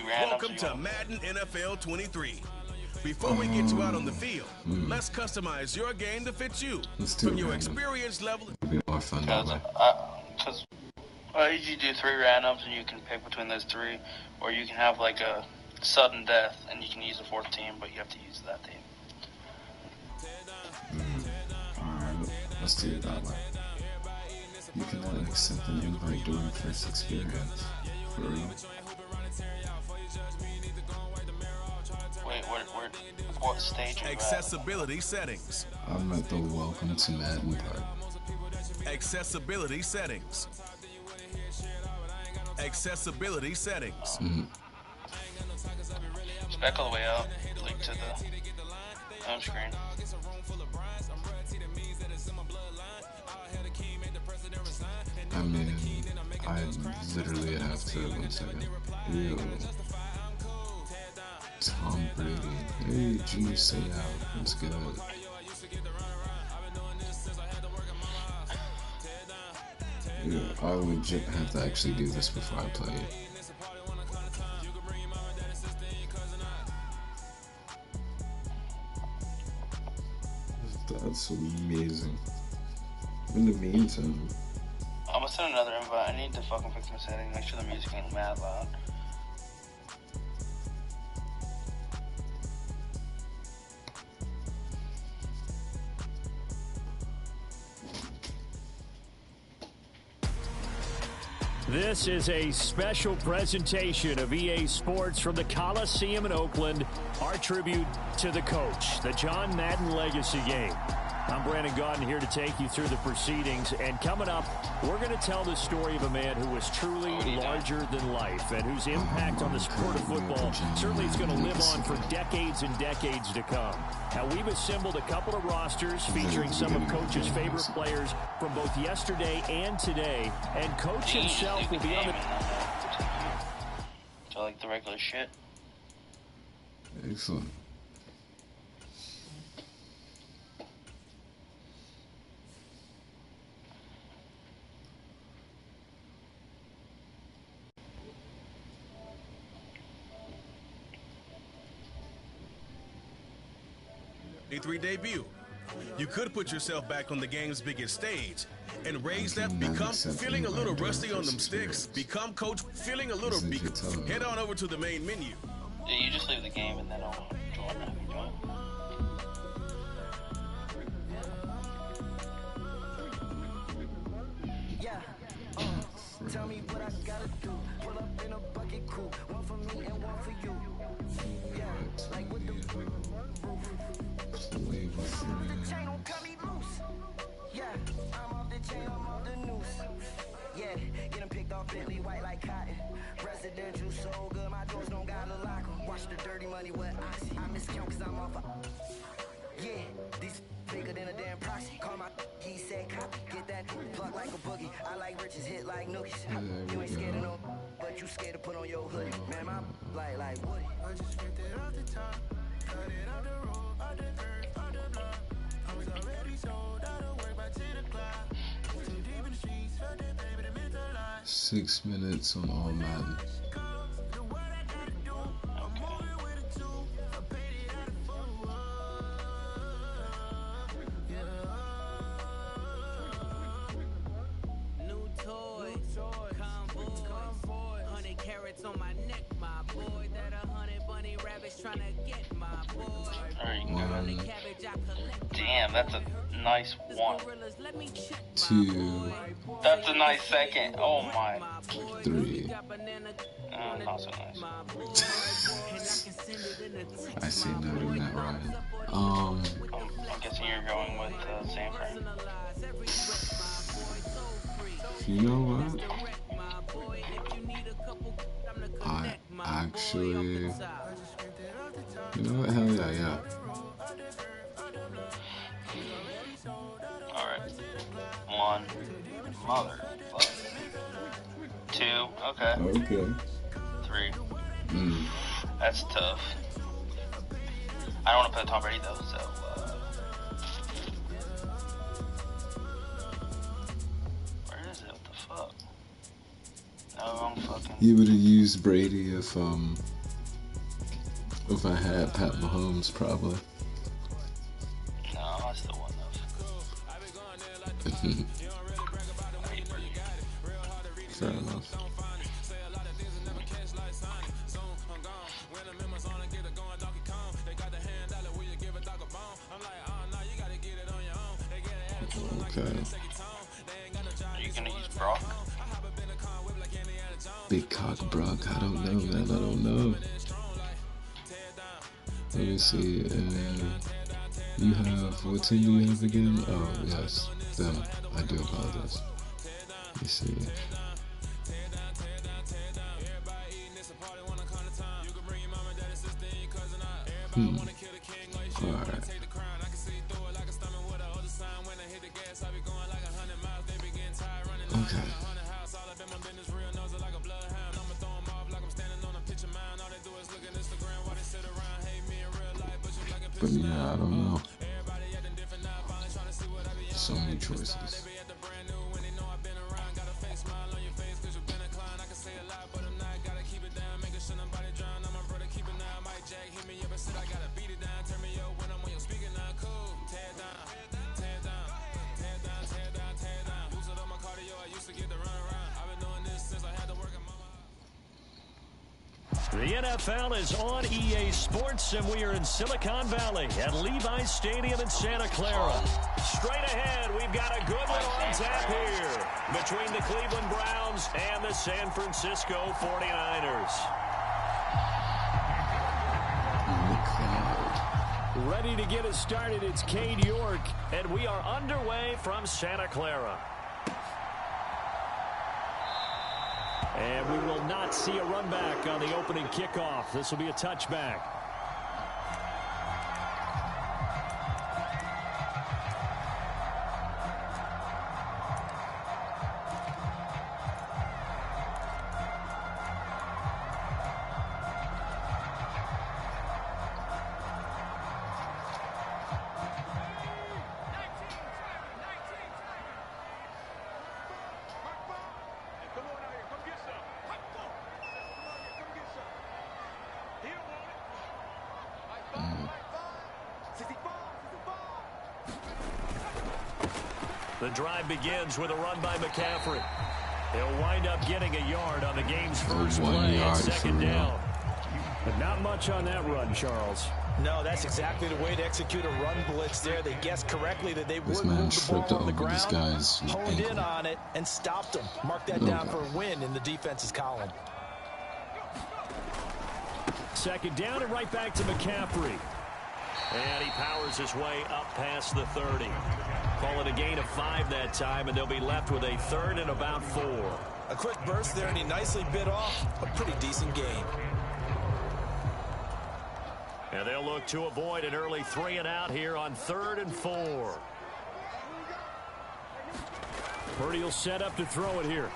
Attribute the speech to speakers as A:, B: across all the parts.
A: randoms.
B: Welcome to Madden NFL 23. Before we get you out on the field, let's customize your game to fit you. From your experience level.
C: It'll be more fun that way.
A: Because I usually do 3 randoms, and you can pick between those 3, or you can have like a sudden death, and you can use a 4th team, but you have to use that team.
C: Alright, let's do it that way. You cannot accept an invite during first experience. For real?
A: Wait, what stage are you
B: Accessibility settings.
C: I'm at the welcome to Madden part.
B: Accessibility settings. Accessibility settings.
A: It's back all the way out, link to the home screen.
C: I mean, I literally have to, 1 second. Ew. Tom Brady. Hey, Junior Say Out. What's good? Yeah, I legit have to actually do this before I play it. That's amazing. In the meantime,
A: I'm gonna send another invite. I need to fucking fix my setting. Make sure the music ain't mad loud.
D: This is a special presentation of EA Sports from the Coliseum in Oakland. Our tribute to the coach, the John Madden Legacy Game. I'm Brandon Gaudin here to take you through the proceedings. And coming up, we're going to tell the story of a man who was truly larger than life and whose impact on the sport of football certainly is going to live on for decades and decades to come. Now, we've assembled a couple of rosters featuring some of Coach's favorite players from both yesterday and today. And Coach himself will be on the...
A: So like the regular shit.
C: excellent.
B: A3 debut. You could put yourself back on the game's biggest stage and raise that, become feeling a little rusty on them sticks, become coach feeling a little head on over to the main menu.
A: Yeah, you just leave the game and then I'll join.
E: Yeah, tell me what I gotta do. Pull up in a bucket coupe, one for me and one for you. Yeah, like with the roof. The chain don't cut me loose. Yeah, I'm off the chain, I'm off the noose. Yeah, get them picked off Bentley white like cotton. Residential so good, my doors don't gotta lock 'em. Watch the dirty money with oxy. I miscount cause I'm off a... Yeah, these bigger than a damn proxy. Call my he said copy. Get that plug like a boogie. I like riches, hit like nookies. You ain't scared of no, but you scared to put on your hoodie. Man, my like Woody. I just ripped it off the top. Cut it off the road, off the dirt, off the block. I was already sold out of work by 10 o'clock. Too deep in the streets, felt that baby, the mental lie.
C: 6 minutes on all Madden.
E: New toys, convoys, 100 carats on my neck, my boy. That 100 bunny rabbits trying to get my boy.
A: Damn, that's a nice 1.
C: 2.
A: That's a nice 2nd. Oh my.
C: 3.
A: Not so nice.
C: I see noting that right.
A: I'm guessing you're going with Sanford.
C: You know what? I actually... You know what? Hell yeah.
A: Alright. 1. Mother. 2. Okay.
C: Okay.
A: 3. That's tough. I don't want to put Tom Brady though, so where is it? What the fuck? No,
C: You would have used Brady if I had Pat Mahomes, probably.
A: No, I still want enough.
C: Fair enough. Okay.
A: Are you gonna use Brock?
C: Big cock Brock. I don't know, man. I don't know. Let me see. You have, what team do you have again? Oh, yes, them. I do apologize. Let me see. Alright. Okay. But yeah, I don't know. So many choices.
D: The NFL is on EA Sports, and we are in Silicon Valley at Levi's Stadium in Santa Clara. Straight ahead, we've got a good one on tap here between the Cleveland Browns and the San Francisco 49ers. Ready to get us started, it's Cade York, and we are underway from Santa Clara. And we will not see a run back on the opening kickoff. This will be a touchback. The drive begins with a run by McCaffrey. He'll wind up getting a yard on the game's first play at second down. But not much on that run, Charles.
F: No, that's exactly the way to execute a run blitz there. They guessed correctly that they would move the ball on the ground, honed in on it, and stopped them. Mark that down for a win in the defense's column.
D: Second down and right back to McCaffrey. And he powers his way up past the 30. Call it a gain of 5 that time, and they'll be left with a 3rd and about 4.
F: A quick burst there, and he nicely bit off a pretty decent gain.
D: And they'll look to avoid an early 3 and out here on 3rd and 4. Purdy will set up to throw it here.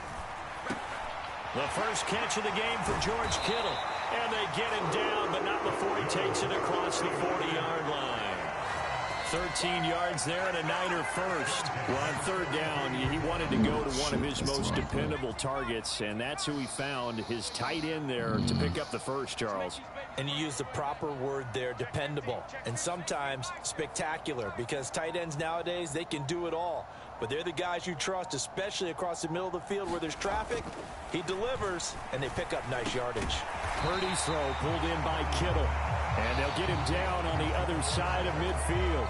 D: The first catch of the game for George Kittle. And they get him down, but not before he takes it across the 40-yard line. 13 yards there and a Niner first. Well, on 3rd down, he wanted to go to one of his most dependable targets, and that's who he found, his tight end there, to pick up the first, Charles.
F: And you use the proper word there, dependable, and sometimes spectacular, because tight ends nowadays, they can do it all. But they're the guys you trust, especially across the middle of the field where there's traffic. He delivers, and they pick up nice yardage.
D: Purdy's throw pulled in by Kittle. And they'll get him down on the other side of midfield.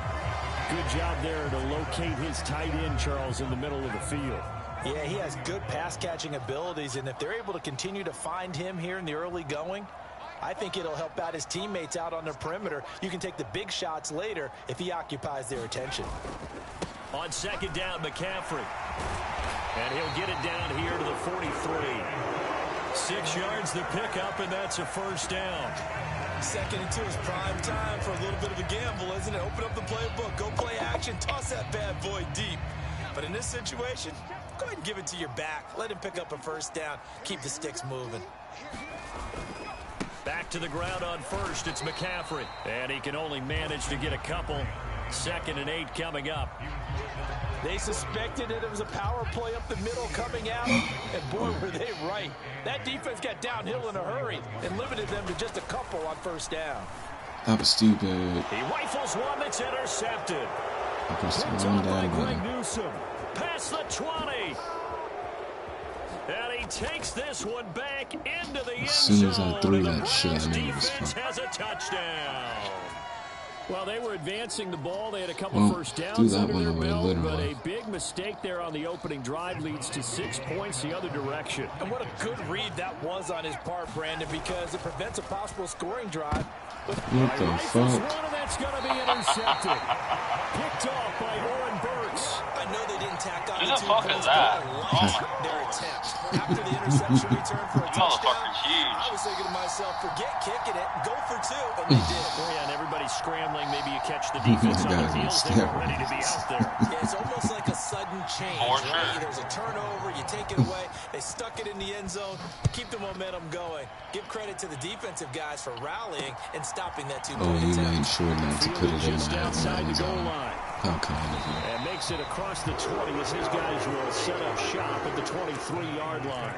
D: Good job there to locate his tight end, Charles, in the middle of the field.
F: Yeah, he has good pass-catching abilities, and if they're able to continue to find him here in the early going, I think it'll help out his teammates out on the perimeter. You can take the big shots later if he occupies their attention.
D: On 2nd down, McCaffrey. And he'll get it down here to the 43. 6 yards to pick up, and that's a 1st down.
F: 2nd and 2 is prime time for a little bit of a gamble, isn't it? Open up the playbook, go play action, toss that bad boy deep. But in this situation, go ahead and give it to your back. Let him pick up a 1st down. Keep the sticks moving.
D: Back to the ground on 1st, it's McCaffrey. And he can only manage to get a couple. 2nd and 8 coming up.
F: They suspected that it was a power play up the middle coming out, and boy, were they right. That defense got downhill in a hurry and limited them to just a couple on 1st down.
C: That was stupid.
D: He rifles one that's intercepted.
C: Picked up by Greg
D: Newsome. Past the 20. And he takes this one back into the end zone.
C: As soon as I threw that shit, I knew it was
D: defense
C: fun.
D: has a touchdown. Well, they were advancing the ball. They had a couple first downs under their belt, but a big mistake there on the opening drive leads to 6 points the other direction.
F: And what a good read that was on his part, Brandon, because it prevents a possible scoring drive.
C: What the fuck?
D: That's going to be intercepted. Picked off by Oren Burks.
F: I know they didn't tack on
A: Who the fuck is that?
F: Their attempt. After the interception return for a touchdown,
A: huge.
F: I was thinking to myself, forget kicking it, go for 2, and they did.
D: Oh, yeah, and everybody's scrambling. Maybe you catch the defense on the heels. They're ready to be out there.
F: Yeah, it's almost like a sudden change, right? There's a turnover, you take it away. They stuck it in the end zone, keep the momentum going. Give credit to the defensive guys for rallying and stopping that 2-point
C: he
F: attempt.
C: made sure not to put it in my
D: outside the goal
C: zone.
D: line.
C: How kind of him.
D: And makes it across the 20 as his guys will set up shop at the 23-yard line.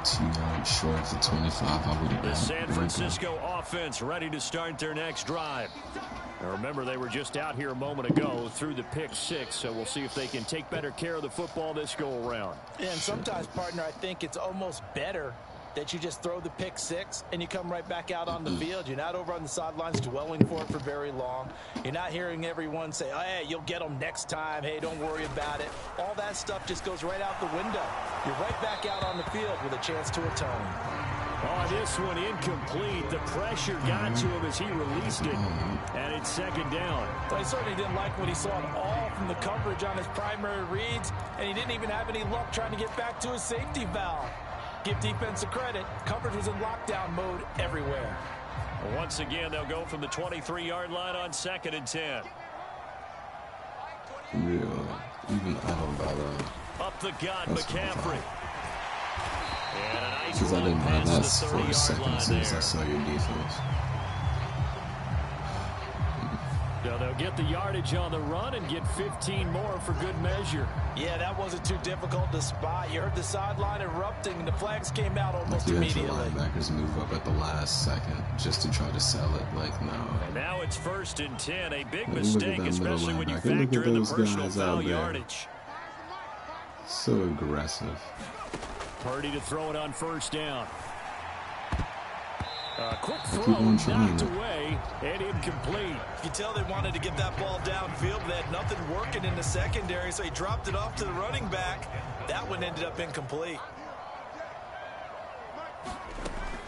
C: 2 yards short of the 25, I would have been.
D: The San Francisco offense ready to start their next drive. Now remember, they were just out here a moment ago through the pick 6, so we'll see if they can take better care of the football this go around.
F: And sometimes, partner, I think it's almost better that you just throw the pick 6 and you come right back out on the field. You're not over on the sidelines dwelling for it for very long. You're not hearing everyone say, oh, hey, you'll get them next time. Hey, don't worry about it. All that stuff just goes right out the window. You're right back out on the field with a chance to atone.
D: Oh, this one incomplete. The pressure got to him as he released it. And it's 2nd down.
F: Well, he certainly didn't like what he saw at all from the coverage on his primary reads. And he didn't even have any luck trying to get back to his safety valve. Give defense a credit. Coverage was in lockdown mode everywhere.
D: Once again, they'll go from the 23-yard line on 2nd and 10.
C: Yeah, even I don't bother.
D: Up the gut, McCaffrey. And a nice
C: Because I
D: run
C: didn't mind
D: past
C: that
D: the
C: for a
D: 30-yard
C: second
D: line
C: since
D: there.
C: I saw your defense.
D: So they'll get the yardage on the run and get 15 more for good measure.
F: Yeah, that wasn't too difficult to spot. You heard the sideline erupting, and the flags came out almost
C: Like, you had your
F: immediately.
C: linebackers move up at the last second just to try to sell it. Like, no.
D: And now it's 1st and 10. A big
C: Look at
D: mistake,
C: that middle
D: especially when you
C: linebacker. Look
D: factor
C: at
D: in the
C: those
D: personal
C: guys
D: foul
C: out there.
D: yardage.
C: So aggressive.
D: Purdy to throw it on 1st down. A quick throw,
C: Keep on
D: knocked
C: trying.
D: away, and incomplete.
F: You can tell they wanted to get that ball downfield, but they had nothing working in the secondary, so he dropped it off to the running back. That one ended up incomplete.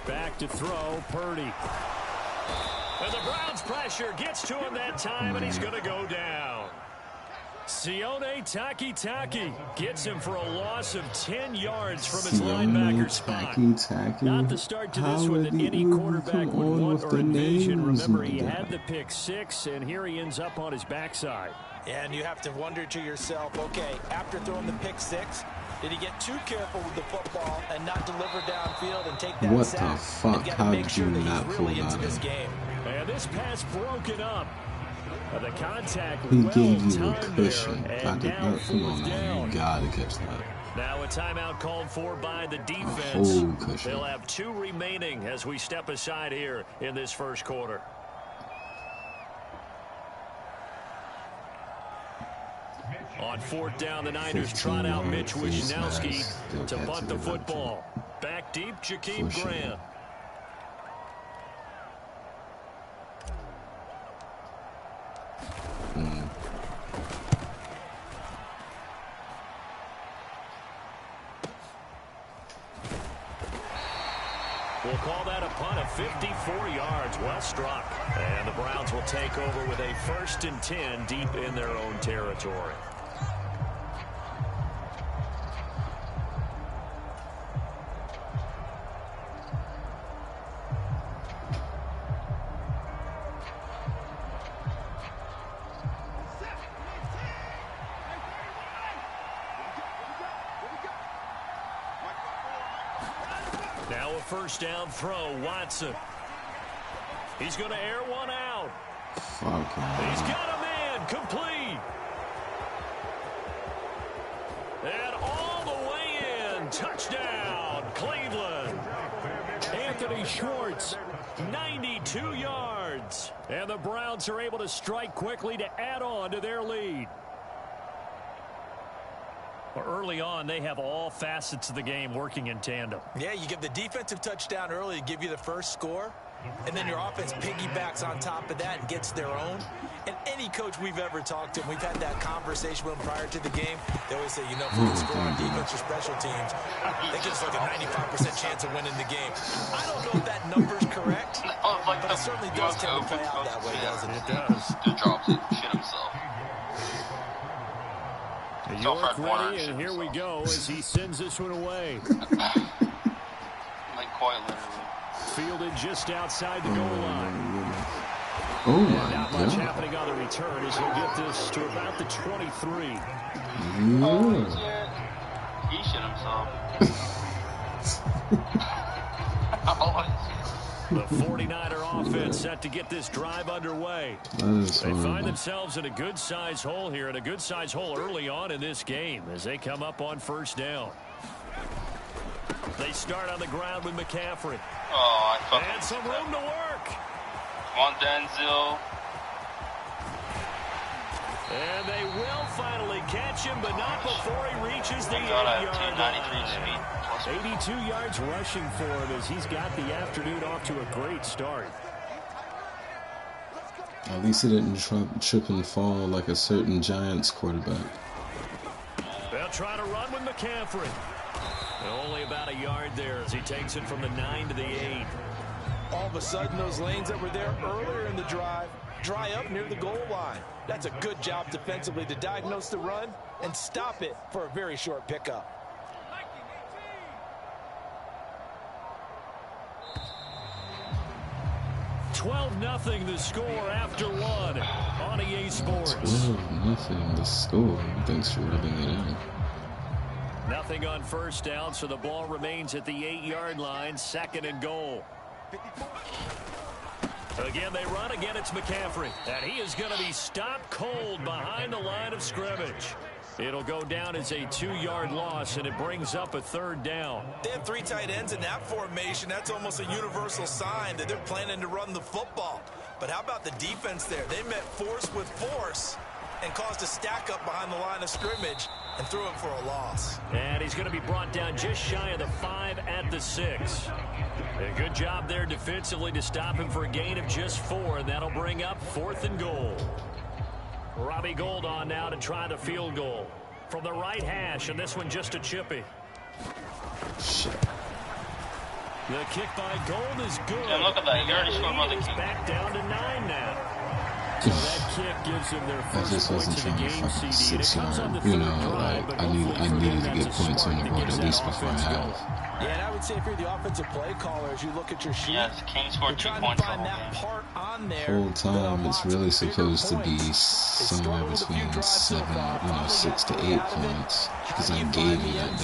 D: Back to throw, Purdy. And the Browns' pressure gets to him that time, and he's going to go down. Sione Takitaki gets him for a loss of 10 yards from his linebacker spot. Not the start to this one that any quarterback would want or envision. Remember, he had the pick 6, and here he ends up on his backside.
F: And you have to wonder to yourself, okay, after throwing the pick 6, did he get too careful with the football and not deliver downfield and take that
C: What
F: sack?
C: the fuck?
F: He's got
C: How
F: to make
C: did
F: sure
C: you
F: that
C: not
F: he's
C: pull
F: really into
C: that
F: this
C: in?
F: game.
D: And this pass broken up. The contact
C: He
D: well
C: gave you a
D: timed
C: cushion.
D: there,
C: I
D: and
C: did
D: now
C: not. Come on,
D: 4th
C: man.
D: down.
C: You gotta catch that.
D: Now a timeout called for by the defense.
C: whole cushion.
D: They'll have 2 remaining as we step aside here in this first quarter. On 4th down, the Niners trot out Mitch Wishnowsky to bunt the football. Back deep, Jakeem Grant. We'll call that a punt of 54 yards. Well struck. And the Browns will take over with a 1st and 10 deep in their own territory. Now a 1st down throw, Watson. He's going to air one out.
C: Fuck.
D: He's got a man complete. And all the way in. Touchdown, Cleveland. Anthony Schwartz, 92 yards. And the Browns are able to strike quickly to add on to their lead. Well, early on, they have all facets of the game working in tandem.
F: Yeah, you give the defensive touchdown early to give you the first score, and then your offense piggybacks on top of that and gets their own. And any coach we've ever talked to, and we've had that conversation with them prior to the game, they always say, you know, if we can score on defense or special teams, they give us like a 95% chance of winning the game. I don't know if that number's correct, but it certainly does tend to play out that way, doesn't it?
D: It does.
A: Just drops it, shit himself.
D: York ready, and here we go as he sends this one away.
A: Like quite literally.
D: Fielded just outside the goal line.
C: Oh my
D: Not much
C: God.
D: happening on the return as he'll get this to about the 23.
C: Yeah.
A: He shit himself.
D: The 49er offense set to get this drive underway.
C: That is
D: They find
C: horrible.
D: themselves in a good-sized hole here, and a good-sized hole early on in this game as they come up on first down. They start on the ground with McCaffrey.
A: Oh, I fucking.
D: And some room to work.
A: Come on, Denzel.
D: And they will finally catch him, but not before he reaches the
A: Thank God I have
D: 8-yard
A: 293
D: line.
A: speed.
D: 82 yards rushing for him as he's got the afternoon off to a great start.
C: At least he didn't trip and fall like a certain Giants quarterback.
D: They'll try to run with McCaffrey. Only about a yard there as he takes it from the 9 to the 8.
F: All of a sudden, those lanes that were there earlier in the drive dry up near the goal line. That's a good job defensively to diagnose the run and stop it for a very short pickup.
D: $12-0 the score after one on EA Sports.
C: 12-0 the score. Thanks for rubbing it in.
D: Nothing on first down, so the ball remains at the 8-yard line, 2nd and goal. Again, they run. Again, it's McCaffrey. And he is going to be stopped cold behind the line of scrimmage. It'll go down as a 2-yard loss, and it brings up a 3rd down.
F: They have 3 tight ends in that formation. That's almost a universal sign that they're planning to run the football. But how about the defense there? They met force with force and caused a stack up behind the line of scrimmage and threw him for a loss.
D: And he's going to be brought down just shy of the 5 at the 6. A good job there defensively to stop him for a gain of just 4, and that'll bring up 4th and goal. Robbie Gould on now to try the field goal from the right hash, and this one just a chippy.
C: Shit.
D: The kick by Gould is good.
A: Yeah, look at that. He already
D: And
A: scored another
D: lead is
A: kick.
D: back down to 9 now. So that kick gives them their
C: I
D: first
C: just
D: points
C: wasn't
D: of the
C: trying to
D: game,
C: fucking
D: CD. And it comes on the 3rd drive, but
C: I needed
D: hopefully for them,
C: to
D: that's
C: get
D: a
C: points on
D: spark
C: the
D: that
C: board
D: gets
C: at
D: that
C: least before
D: offense
C: half.
D: going.
F: Yeah, and I would say if you're the offensive play caller, as you look at your sheet,
A: Yes, King scored
F: you're
A: 2
F: trying to
A: points the
F: find
A: whole
F: that
A: game.
F: part on there.
C: Whole time
F: that
C: it's
F: unlocks
C: really
F: bigger
C: supposed to be
F: points.
C: somewhere between 7, 6 to 8 points, because I gave you that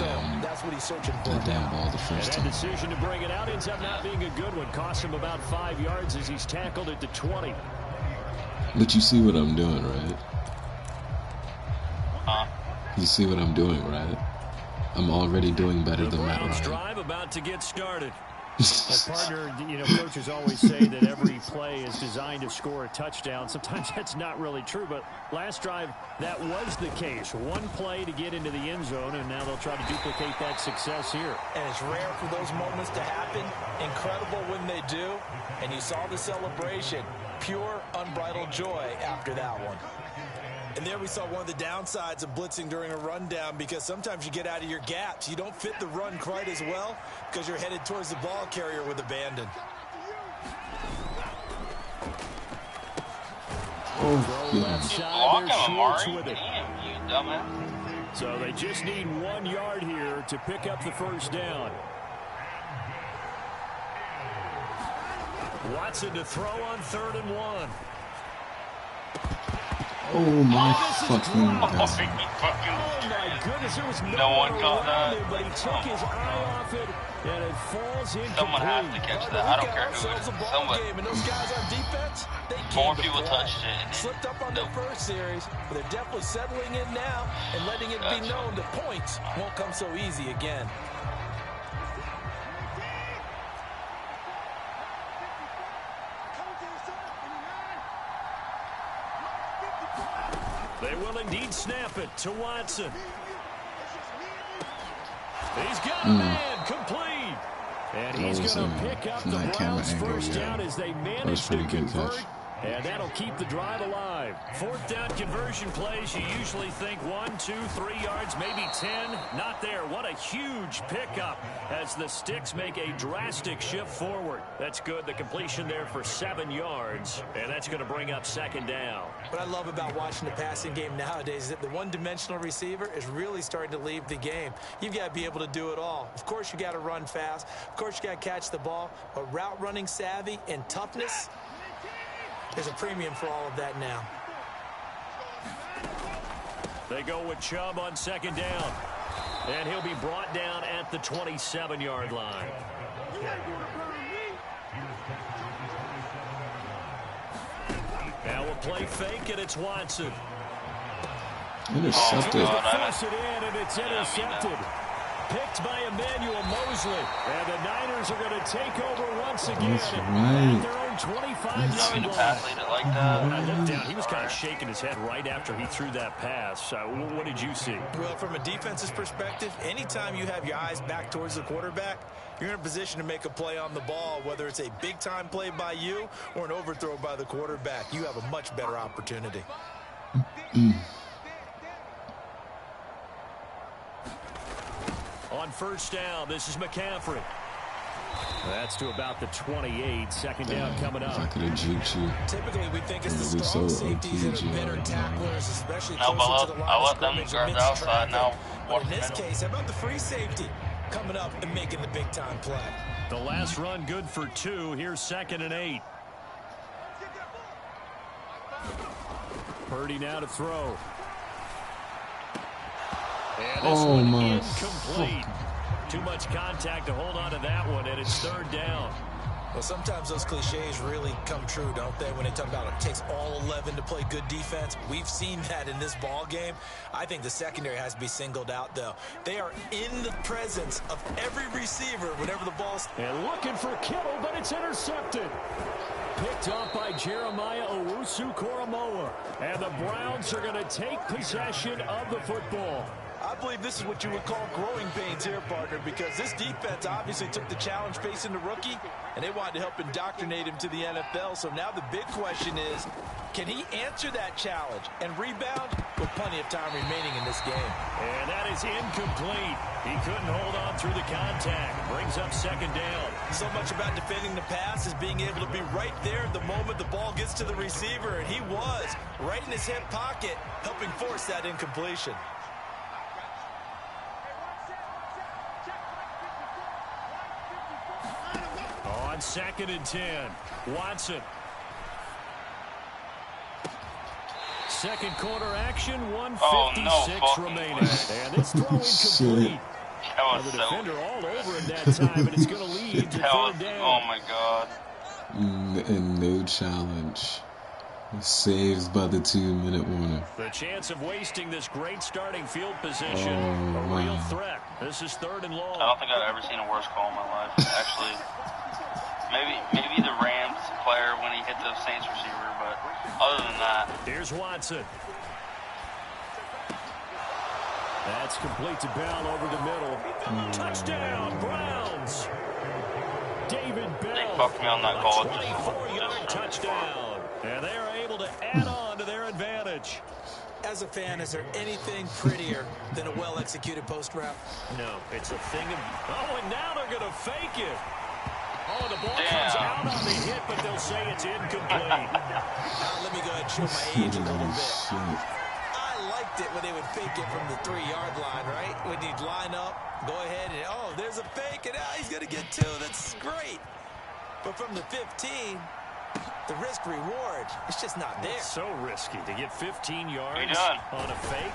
C: damn ball the
D: And
C: first
D: that
C: time.
D: decision to bring it out ends up not being a good one. Cost him about 5 yards as he's tackled at the 20.
C: But you see what I'm doing, right?
A: Huh?
C: You see what I'm doing, right? I'm already doing better
D: The
C: than Matt
D: Browns
C: Ryan.
D: drive about to get started. Well, partner, you know, coaches always say that every play is designed to score a touchdown. Sometimes that's not really true, but last drive, that was the case. One play to get into the end zone, and now they'll try to duplicate that success here.
F: And it's rare for those moments to happen. Incredible when they do. And you saw the celebration. Pure, unbridled joy after that one. And there we saw one of the downsides of blitzing during a rundown, because sometimes you get out of your gaps. You don't fit the run quite as well because you're headed towards the ball carrier with abandon.
C: Oh,
D: Left
C: yeah.
D: side,
A: Block
D: there's
A: him,
D: Schwartz
A: Amari.
D: with it.
A: Damn, you dumbass.
D: So they just need 1 yard here to pick up the first down. Watson to throw on 3rd and 1.
C: Oh my fucking
A: Oh,
C: god.
A: he fucking.
D: Oh my goodness, there was
A: No one caught that.
D: him, but he took his eye off it, and it falls incomplete.
A: Someone has to catch that. I don't care who it is. Someone.
F: And those guys on defense, they
A: Four
F: came to
A: people
F: play.
A: touched it. And
F: Slipped up on their first series, but they're definitely settling in now and letting it be known that points won't come so easy again.
D: They will indeed snap it to Watson. He's got a man complete. And he's going to pick up the Browns' first down as they manage to convert. And that'll keep the drive alive. Fourth down conversion plays, you usually think 1, 2, 3 yards, maybe 10. Not there. What a huge pickup as the Sticks make a drastic shift forward. That's good. The completion there for 7 yards. And that's going to bring up second down.
F: What I love about watching the passing game nowadays is that the one-dimensional receiver is really starting to leave the game. You've got to be able to do it all. Of course, you got to run fast. Of course, you got to catch the ball. But route running savvy and toughness, there's a premium for all of that now.
D: They go with Chubb on second down. And he'll be brought down at the 27-yard line. Now we'll play fake, and it's Watson.
C: Intercepted.
D: Force it in, and it's intercepted. Picked by Emmanuel Mosley. And the Niners are going to take over once again.
C: That's right.
D: At their own 25-yard line.
A: Pass lead it like that.
D: When I looked down, he was kind of shaking his head right after he threw that pass. What did you see?
F: Well, from a defense's perspective, anytime you have your eyes back towards the quarterback, you're in a position to make a play on the ball, whether it's a big-time play by you or an overthrow by the quarterback. You have a much better opportunity.
D: On first down, this is McCaffrey. That's to about the 28. Second down coming up.
C: If I could have juked you.
F: Typically, we think it's the
C: It'll
F: strong
C: be so
F: safeties that are
C: OPG,
F: better tacklers, especially
A: No,
F: closer to the line
A: I'll
F: of
A: let them
F: scrimmage
A: guard
F: and
A: the
F: mix
A: outside
F: traffic.
A: now.
F: But in this case, how about the free safety coming up and making the big-time play?
D: The last run good for 2. Here's 2nd and 8. Purdy now to throw. And this one incomplete. Too much contact to hold on to that one, and it's third down.
F: Well, sometimes those cliches really come true, don't they? When they talk about it takes all 11 to play good defense. We've seen that in this ball game. I think the secondary has to be singled out, though. They are in the presence of every receiver whenever the ball's...
D: And looking for Kittle, but it's intercepted. Picked off by Jeremiah Owusu-Koramoah. And the Browns are going to take possession of the football.
F: I believe this is what you would call growing pains here, partner, because this defense obviously took the challenge facing the rookie, and they wanted to help indoctrinate him to the NFL. So now the big question is, can he answer that challenge and rebound with plenty of time remaining in this game?
D: And that is incomplete. He couldn't hold on through the contact. Brings up second down.
F: So much about defending the pass is being able to be right there the moment the ball gets to the receiver, and he was right in his hip pocket, helping force that incompletion.
D: On 2nd and 10, Watson. Second quarter action, 1:56 remaining. And it's throw incomplete. The defender all over it that time, and it's going to lead to third down.
A: Oh my god.
C: And no challenge. Saved by the 2-minute warning.
D: The chance of wasting this great starting field position, a real threat. This is 3rd and long.
A: I don't think I've ever seen a worse call in my life. Actually, maybe the Rams player when he hit the Saints receiver, but other than that.
D: Here's Watson. That's complete to Bell over the middle. Touchdown, Browns. David Bell.
A: They fucked me on that call.
D: 24-yard touchdown. And they are able to add on to their advantage.
F: As a fan, is there anything prettier than a well-executed post route?
D: No, it's a thing of... Oh, and now they're going to fake it. Oh, the ball comes out on the hit, but they'll say it's incomplete.
F: Let me go ahead and show my age a little bit. I liked it when they would fake it from the 3-yard line, right? When you'd line up, go ahead, and there's a fake, and he's going to get 2. That's great. But from the 15, The risk reward, it's just not there.
D: It's so risky to get 15 yards on a fake.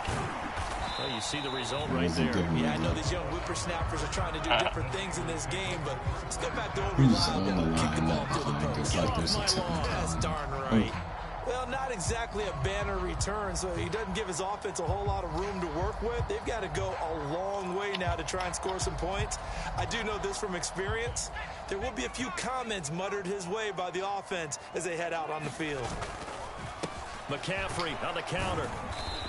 D: Well, you see the result right there.
F: Yeah, I know these young whippersnappers are trying to do different things in this game, but let's go back to overrun and kick the ball through the post. That's darn right. Well, not exactly a banner return, so he doesn't give his offense a whole lot of room to work with. They've got to go a long way now to try and score some points. I do know this from experience. There will be a few comments muttered his way by the offense as they head out on the field.
D: McCaffrey on the counter.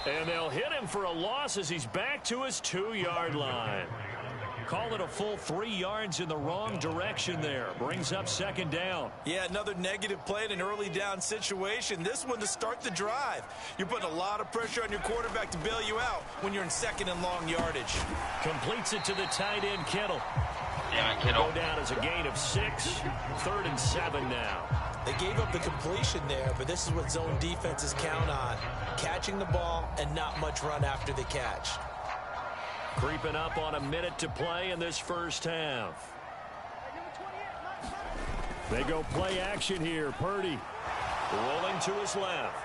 D: And they'll hit him for a loss as he's back to his 2-yard line. Call it a full 3 yards in the wrong direction there. Brings up second down.
F: Yeah, another negative play in an early down situation. This one to start the drive. You're putting a lot of pressure on your quarterback to bail you out when you're in second and long yardage.
D: Completes it to the tight end, Kittle.
A: Damn it, Kittle.
D: Go down as a gain of 6. 3rd and 7 now.
F: They gave up the completion there, but this is what zone defenses count on. Catching the ball and not much run after the catch.
D: Creeping up on a minute to play in this first half. They go play action here. Purdy rolling to his left.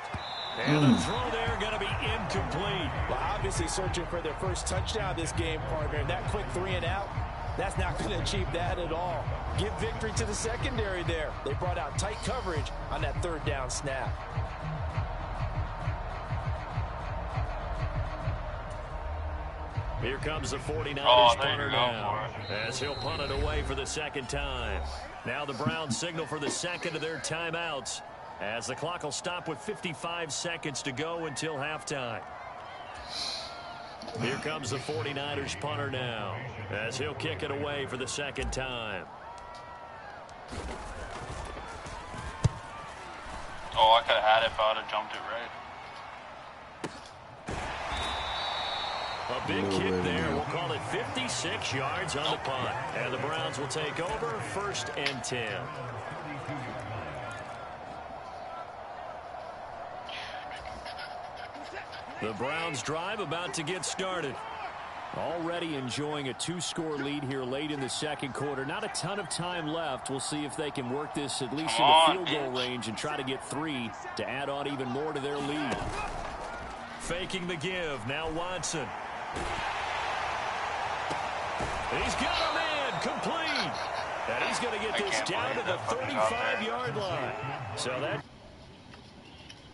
D: And the throw there going to be incomplete.
F: Well, obviously searching for their first touchdown this game, partner. And that quick 3 and out, that's not going to achieve that at all. Give victory to the secondary there. They brought out tight coverage on that 3rd down snap.
D: Here comes the 49ers punter now, as he'll punt it away for the second time. Now the Browns signal for the second of their timeouts, as the clock will stop with 55 seconds to go until halftime. Here comes the 49ers punter now, as he'll kick it away for the second time.
A: Oh, I could have had it if I would have jumped it right.
D: A big kick there. We'll call it 56 yards on the punt. And the Browns will take over 1st and 10. The Browns drive about to get started. Already enjoying a 2-score lead here late in the second quarter. Not a ton of time left. We'll see if they can work this at least in the field goal range and try to get 3 to add on even more to their lead. Faking the give. Now Watson. He's got a man complete. And he's going to get this down to the 35-yard line. So that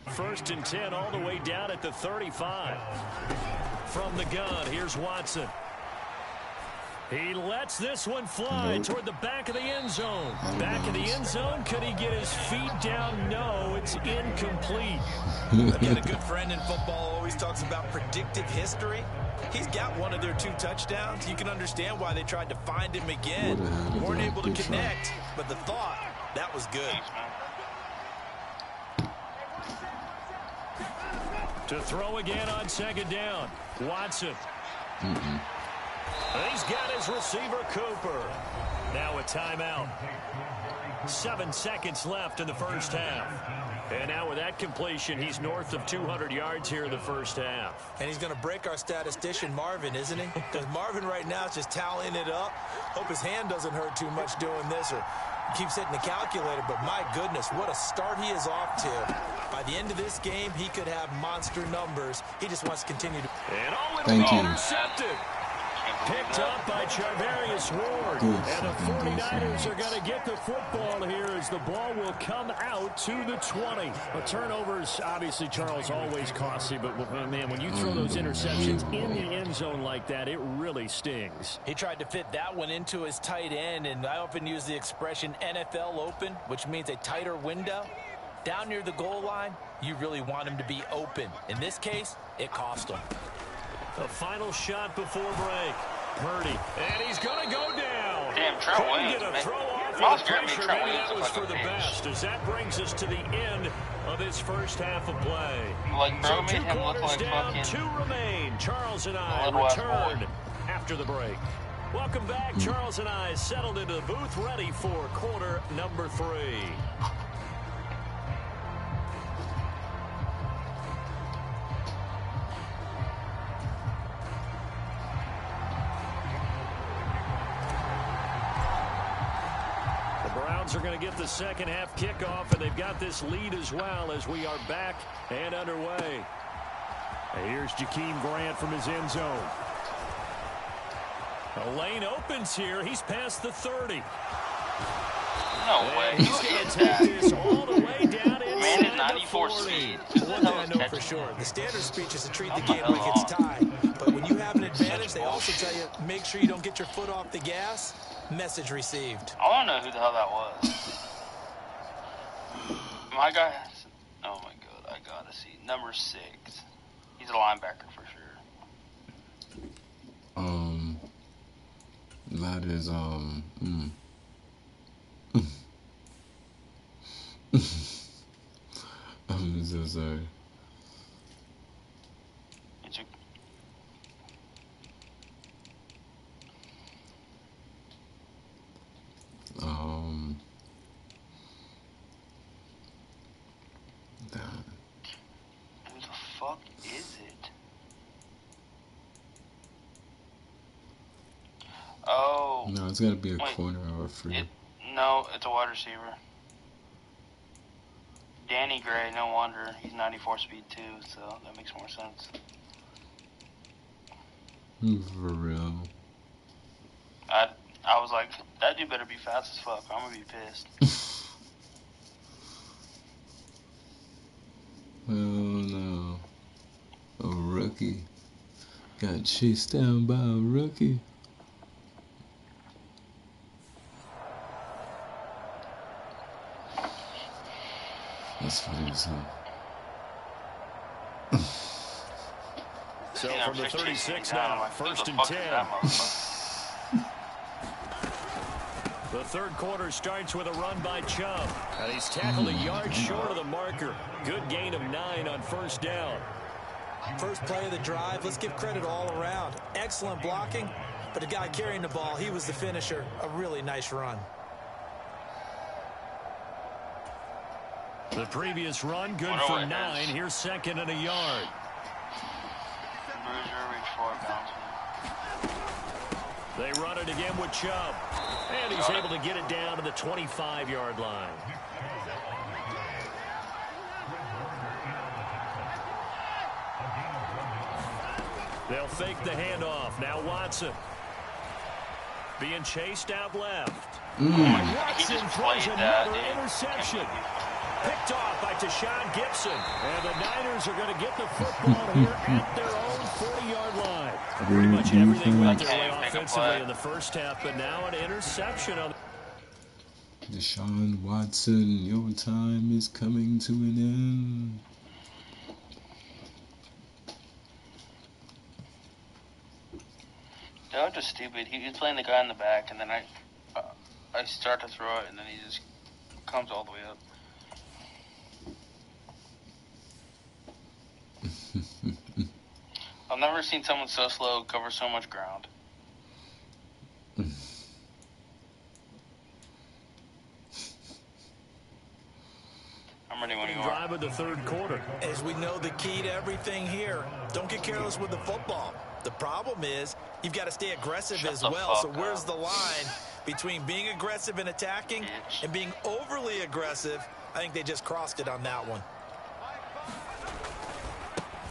D: 1st and 10 all the way down at the 35. From the gun, here's Watson. He lets this one fly toward the back of the end zone. Back of the end zone. Could he get his feet down? No, it's incomplete.
F: Again, a good friend in football always talks about predictive history. He's got one of their 2 touchdowns. You can understand why they tried to find him again. Weren't able to connect, but the thought, that was good.
D: To throw again on second down. Watson. He's got his receiver, Cooper. Now a timeout. 7 seconds left in the first half. And now with that completion, he's north of 200 yards here in the first half.
F: And he's going to break our statistician, Marvin, isn't he? Because Marvin right now is just tallying it up. Hope his hand doesn't hurt too much doing this or keeps hitting the calculator. But my goodness, what a start he is off to. By the end of this game, he could have monster numbers. He just wants to continue to.
D: And it'll be intercepted. Picked up by Charvarius Ward. And the 49ers are going to get the football here as the ball will come out to the 20. Well, turnovers, obviously, Charles, always costly. But, man, when you throw those interceptions in the end zone like that, it really stings.
F: He tried to fit that one into his tight end, and I often use the expression NFL open, which means a tighter window. Down near the goal line, you really want him to be open. In this case, it cost him.
D: The final shot before break. Purdy. And he's going to go down.
A: Damn, Trent Williams.
D: Get a throw off the pressure. Maybe that was for the best, as that brings us to the end of this first half of play.
A: Like, bro,
D: so 2
A: made him look
D: quarters
A: like
D: down,
A: fucking
D: 2 remain. Charles and I return after the break. Welcome back. Charles and I settled into the booth, ready for quarter number 3. Browns are going to get the second half kickoff, and they've got this lead as well as we are back and underway. And here's Jakeem Grant from his end zone. The lane opens here. He's past the 30.
A: No way.
D: He's going to take this all the way down
A: Man
D: inside
A: is 94
D: the 40.
A: speed.
F: One thing I know for sure, the standard speech is to treat the game like it's tied. But when you have an advantage, they also tell you, make sure you don't get your foot off the gas. Message received.
A: I want to know who the hell that was. My guy. Oh my god, I gotta see. Number 6. He's a linebacker for sure.
C: That is, I'm so sorry.
A: Who the fuck is it? Oh.
C: No, it's got to be a corner or a free.
A: No, it's a wide receiver. Danny Gray, no wonder. He's 94 speed too, so that makes more sense.
C: For real.
A: I was like, that dude better be fast as fuck. I'm gonna be pissed.
C: Oh no. A rookie. Got chased down by a rookie. That's funny as hell.
D: So from the 36 now, first and 10. The third quarter starts with a run by Chubb. And he's tackled a yard short of the marker. Good gain of 9 on first down.
F: First play of the drive, let's give credit all around. Excellent blocking, but the guy carrying the ball, he was the finisher. A really nice run.
D: The previous run, good for 9. Here's second and a yard. They run it again with Chubb. And he's able to get it down to the 25-yard line. They'll fake the handoff. Now Watson. Being chased out left. Watson throws another interception. Picked off by Deshaun Gibson. And the Niners are going to get the football here at their own 40-yard line. Pretty much everything went their way offensively in the first half, but now an interception on
C: Deshaun Watson, your time is coming to an end.
A: That was just stupid. He was playing the guy in the back, and then I start to throw it, and then he just comes all the way up. I've never seen someone so slow cover so much ground. I'm ready when you are.
D: Drive of the third quarter.
F: As we know, the key to everything here, don't get careless with the football. The problem is you've got to stay aggressive as well. So where's the line between being aggressive and attacking and being overly aggressive? I think they just crossed it on that one.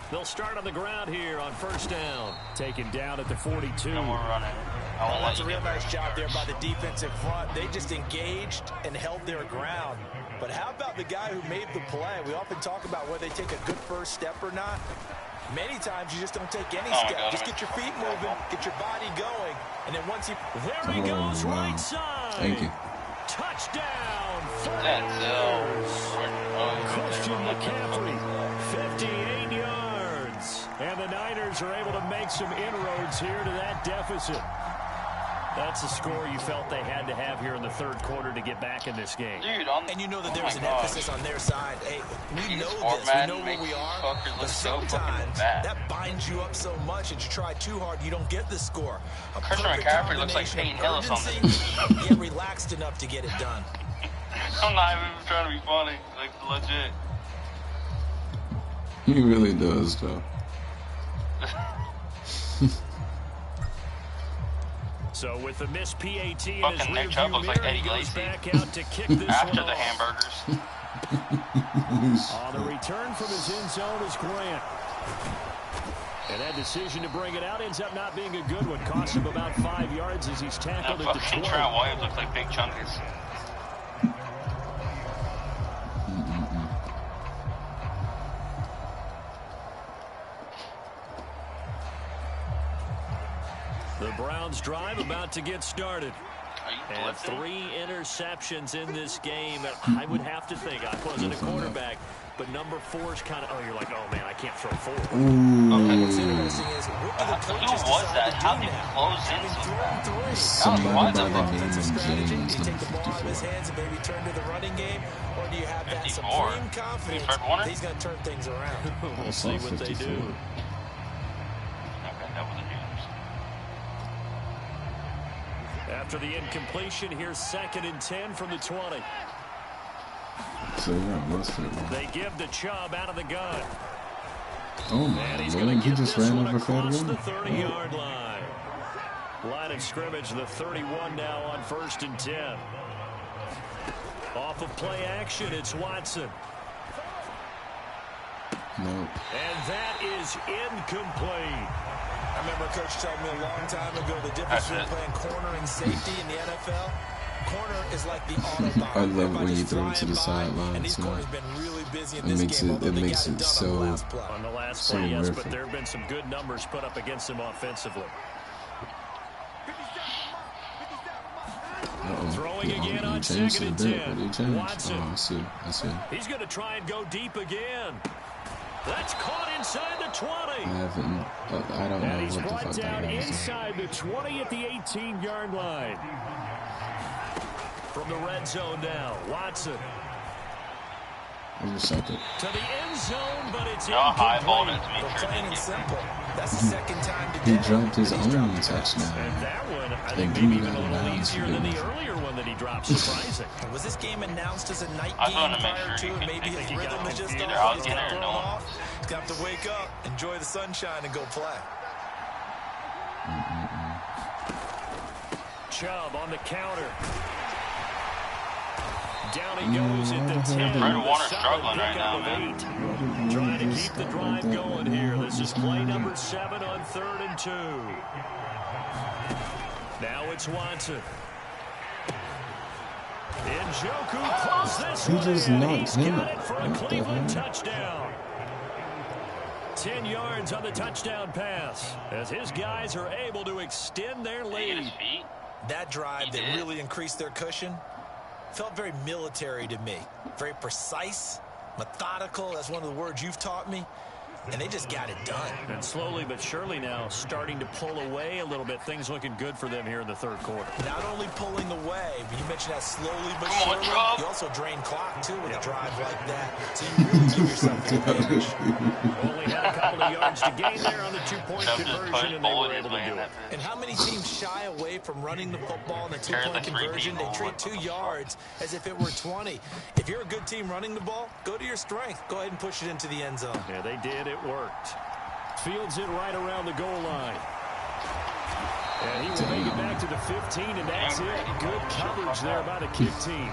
D: They'll start on the ground here on first down. Taken down at the 42.
A: No more running.
F: Well, that's a real nice job there by the defensive front. They just engaged and held their ground. But how about the guy who made the play? We often talk about whether they take a good first step or not. Many times you just don't take any step. Just get your feet moving, get your body going, and then once you...
D: There he goes, right side.
C: Thank you.
D: Touchdown.
A: Christian
D: McCaffrey, 58 yards. And the Niners are able to make some inroads here to that deficit. That's the score you felt they had to have here in the third quarter to get back in this game.
A: Dude,
F: and you know that there's an emphasis on their side. Hey, we know this. We know where we are. But sometimes that binds you up so much that you try too hard, you don't get the score.
A: Christian McCaffrey looks like Peyton Hill or something.
F: Yet relaxed enough to get it done.
A: I'm not even trying to be funny. Like, legit.
C: He really does, though.
D: So with the missed PAT in
A: Fucking
D: his
A: Nick
D: rearview
A: Chubb looks like
D: mirror, he
A: Eddie
D: goes
A: Lacy.
D: back out to kick this
A: After
D: one
A: the
D: off.
A: hamburgers.
D: On the return from his end zone is Grant. And that decision to bring it out ends up not being a good one. Cost him about 5 yards as he's tackled at the 20.
A: Trent Williams looks like Big Chunkus.
D: The Browns drive about to get started. And
A: blitzing?
D: 3 interceptions in this game. I would have to think, I wasn't a quarterback, but number 4 is kind of, oh, you're like, oh, man, I can't throw 4.
A: Okay.
F: What's interesting is, what do the
A: Who
F: coaches
A: was
F: decide
A: that?
F: to
A: How
F: do
A: did he
F: now?
A: close
F: Having
A: into
F: thrown
A: that?
F: 3.
C: Somebody by the name
F: Offensive
C: of
F: strategy,
C: James,
F: do you take the ball out of his
C: 54.
F: hands and maybe turn to the running game, or do you have that
A: 54.
F: supreme confidence
A: Fred Warner?
F: that he's going to turn things around?
D: We'll see what they do.
A: Okay, that was a news.
D: After the incompletion, here's 2nd and 10 from the 20.
C: So yeah, what's for it?
D: They give the Chubb out of the gun.
C: Oh my
D: And he's
C: lord,
D: going to
C: he
D: get
C: just
D: this
C: ran
D: one
C: over Fred
D: across the
C: Warner.
D: 30-yard line. Line of scrimmage, the 31 now on 1st and 10. Off of play action, it's Watson.
C: No.
D: And that is incomplete.
F: I remember a coach telling me a long time ago the difference between playing corner and safety in the NFL. Corner is like the Autobahn.
C: I love when you
F: Everybody's
C: throw it to the
F: flying by,
C: sideline,
F: and these
C: so
F: corners been really busy in
C: it
F: this
C: makes
F: game,
C: it-
F: although
C: it
F: they
C: makes
F: got
C: it
F: done
C: so-
F: on the last play.
D: On the last
C: So
D: play, yes,
C: worth
D: but
C: it.
D: there have been some good numbers put up against him offensively.
C: Uh-oh.
D: Throwing again on
C: James
D: 2nd and
C: to the
D: 10.
C: back. What did he change?
D: Watson.
C: Oh, I see.
D: He's going to try and go deep again. That's caught inside the 20.
C: I don't know
D: And he's
C: what the
D: brought
C: fuck that
D: down
C: guy was doing.
D: inside the 20 at the 18-yard line. From the red zone now, Watson
C: Intercepted.
D: to the end zone, but it's
A: No, high ball
D: incomplete.
A: to make
F: But
A: sure
F: plain
A: they
F: and
A: get
F: simple. That's the second time today.
C: He dropped his
F: that he's
C: own
F: dropped a pass.
C: touchdown.
D: And that one, I
C: They
D: think
C: do
D: maybe even
C: that
D: a little
C: around
D: easier than the
C: too.
D: earlier one that he dropped. Surprising.
F: Was this game announced as a night
A: I was
F: game
A: gonna make
F: prior
A: sure
F: to
A: you
F: it?
A: could-
F: Maybe
A: I
F: his
A: think
D: he got
F: rhythm is just
D: confused.
F: off.
A: I'll
F: He's
A: get
F: got
A: it,
F: thrown
A: no one-
F: off. He's got to wake up, enjoy the sunshine, and go play.
D: Chubb on the counter. Down he goes at the 10.
A: Fred
D: with a
A: Warner's
D: solid
A: struggling right
D: pickup
A: now,
D: of
A: man.
D: 8. Trying to keep the drive going here. This is play number 7 on 3rd and 2. Now it's Watson. Njoku pulls this
C: He
D: one
C: just
D: in.
C: knocked
D: He's
C: him
D: got
C: out.
D: it for a
C: What the
D: Cleveland
C: hell?
D: touchdown. 10 yards on the touchdown pass as his guys are able to extend their
A: Did he get
D: lead.
A: his feet?
F: That drive
A: He
F: that
A: did.
F: really increased their cushion felt very military to me. Very precise, methodical. That's one of the words you've taught me. And they just got it done.
D: And slowly but surely now starting to pull away a little bit. Things looking good for them here in the 3rd quarter.
F: Not only pulling away, but you mentioned that slowly but
A: Come on,
F: surely.
A: Chubb.
F: You also drain clock, too, with a drive like that. So you really give yourself an advantage.
D: Only had a couple of yards to gain there on the 2-point
A: Chubb just
D: conversion,
A: put
D: and they
A: bullet
D: were
A: his
D: able to
A: way
D: do
A: in
D: it.
A: that
F: And
A: bitch.
F: how many teams shy away from running the football in a
A: Carry the
F: 2-point
A: three
F: conversion?
A: people.
F: They treat 2 yards as if it were 20. If you're a good team running the ball, go to your strength. Go ahead and push it into the end zone.
D: Yeah, they did. It worked. Fields it right around the goal line. And he will make it back to the 15, and that's it. Good coverage there by the kick team.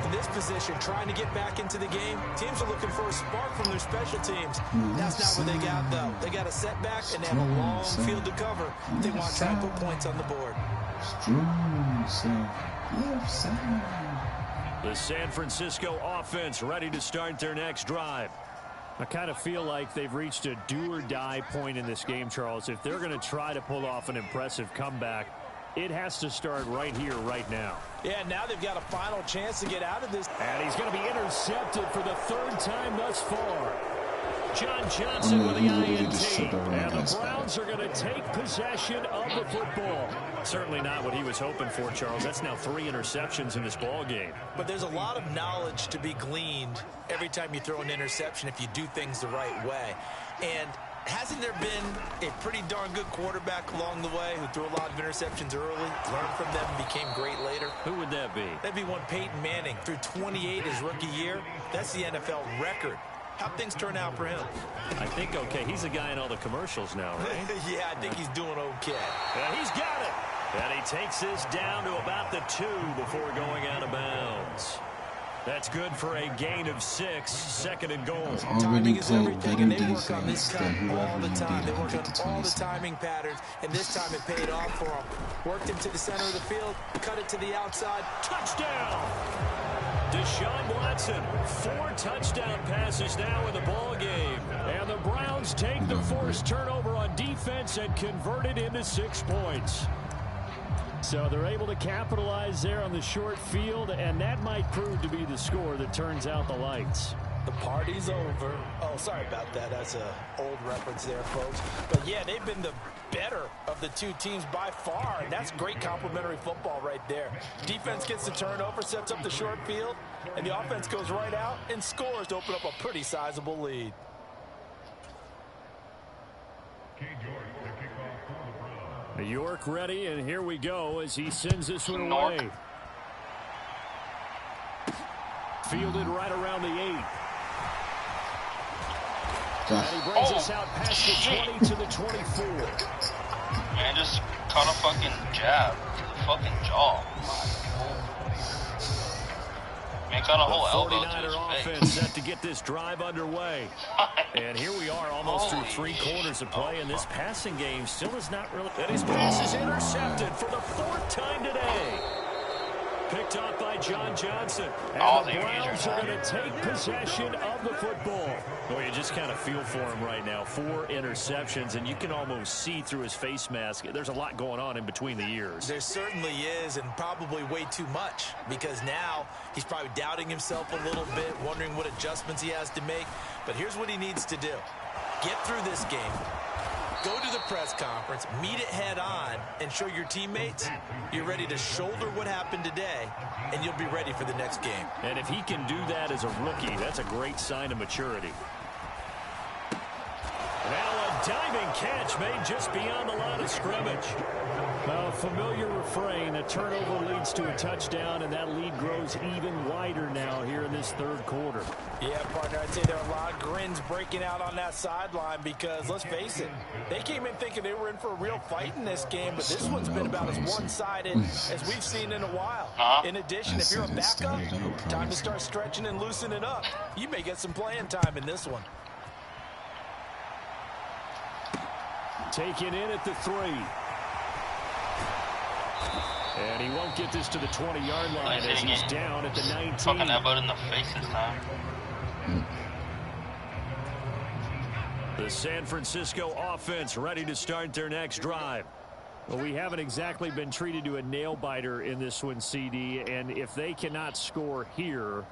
F: In this position, trying to get back into the game, teams are looking for a spark from their special teams. That's not what they got, though. They got a setback, and they have a long field to cover. They want to try and put points on the board.
C: Strong side. Left side.
D: The San Francisco offense ready to start their next drive. I kind of feel like they've reached a do-or-die point in this game, Charles. If they're going to try to pull off an impressive comeback, it has to start right here, right now.
F: Yeah, now they've got a final chance to get out of this.
D: And he's going to be intercepted for the 3rd time thus far. John Johnson with the INT. And the Browns are going to take possession of the football. Certainly not what he was hoping for, Charles. That's now 3 interceptions in this ball game.
F: But there's a lot of knowledge to be gleaned every time you throw an interception if you do things the right way. And hasn't there been a pretty darn good quarterback along the way who threw a lot of interceptions early, learned from them, and became great later?
D: Who would that be?
F: That'd be one Peyton Manning. Threw 28 his rookie year. That's the NFL record. How'd things turn out for him?
D: I think okay. He's the guy in all the commercials now, right?
F: Yeah, I think he's doing okay.
D: And he's got it. And he takes this down to about the 2 before going out of bounds. That's good for a gain of 6, second and goal.
C: Already played better defense than whoever
F: all the
C: you
F: time.
C: beat
F: They
C: and
F: work
C: get the
F: on all the
C: 27.
F: timing patterns, and this time it paid off for them. Worked him to the center of the field, cut it to the outside.
D: Touchdown! Deshaun Watson, 4 touchdown passes now in the ball game. And the Browns take the forced turnover on defense and convert it into 6 points. So they're able to capitalize there on the short field, and that might prove to be the score that turns out the lights.
F: The party's over. Oh, sorry about that. That's an old reference there, folks. But, yeah, they've been the better of the 2 teams by far, and that's great complimentary football right there. Defense gets the turnover, sets up the short field, and the offense goes right out and scores to open up a pretty sizable lead.
D: York ready, and here we go as he sends this one away. Fielded right around the 8. And he brings us out past the 20 to the 24.
A: Man, just caught a fucking jab to the fucking jaw. Man, got a whole elbow to his
D: offense
A: face.
D: set to get this drive underway. And here we are almost through 3 quarters of play, and this passing game still is not really... And his pass is intercepted for the 4th time today. Picked off by John Johnson. And the Browns are going to take possession of the football. Well, you just kind of feel for him right now. 4 interceptions, and you can almost see through his face mask. There's a lot going on in between the ears.
F: There certainly is, and probably way too much, because now he's probably doubting himself a little bit, wondering what adjustments he has to make. But here's what he needs to do. Get through this game. Go to the press conference, meet it head on, and show your teammates you're ready to shoulder what happened today, and you'll be ready for the next game.
D: And if he can do that as a rookie, that's a great sign of maturity. Now a diving catch made just beyond the line of scrimmage. Well, familiar refrain, a turnover leads to a touchdown, and that lead grows even wider now here in this 3rd quarter.
F: Yeah, partner, I'd say there are a lot of grins breaking out on that sideline because, let's face it, they came in thinking they were in for a real fight in this game, but this one's been about as one-sided as we've seen in a while. In addition, if you're a backup, time to start stretching and loosening up. You may get some playing time in this one.
D: Taken in at the 3. And he won't get this to the 20-yard line as he's down at the 19.
A: Fucking elbowed in the face this time.
D: The San Francisco offense ready to start their next drive. Well, we haven't exactly been treated to a nail-biter in this one, CD, and if they cannot score here,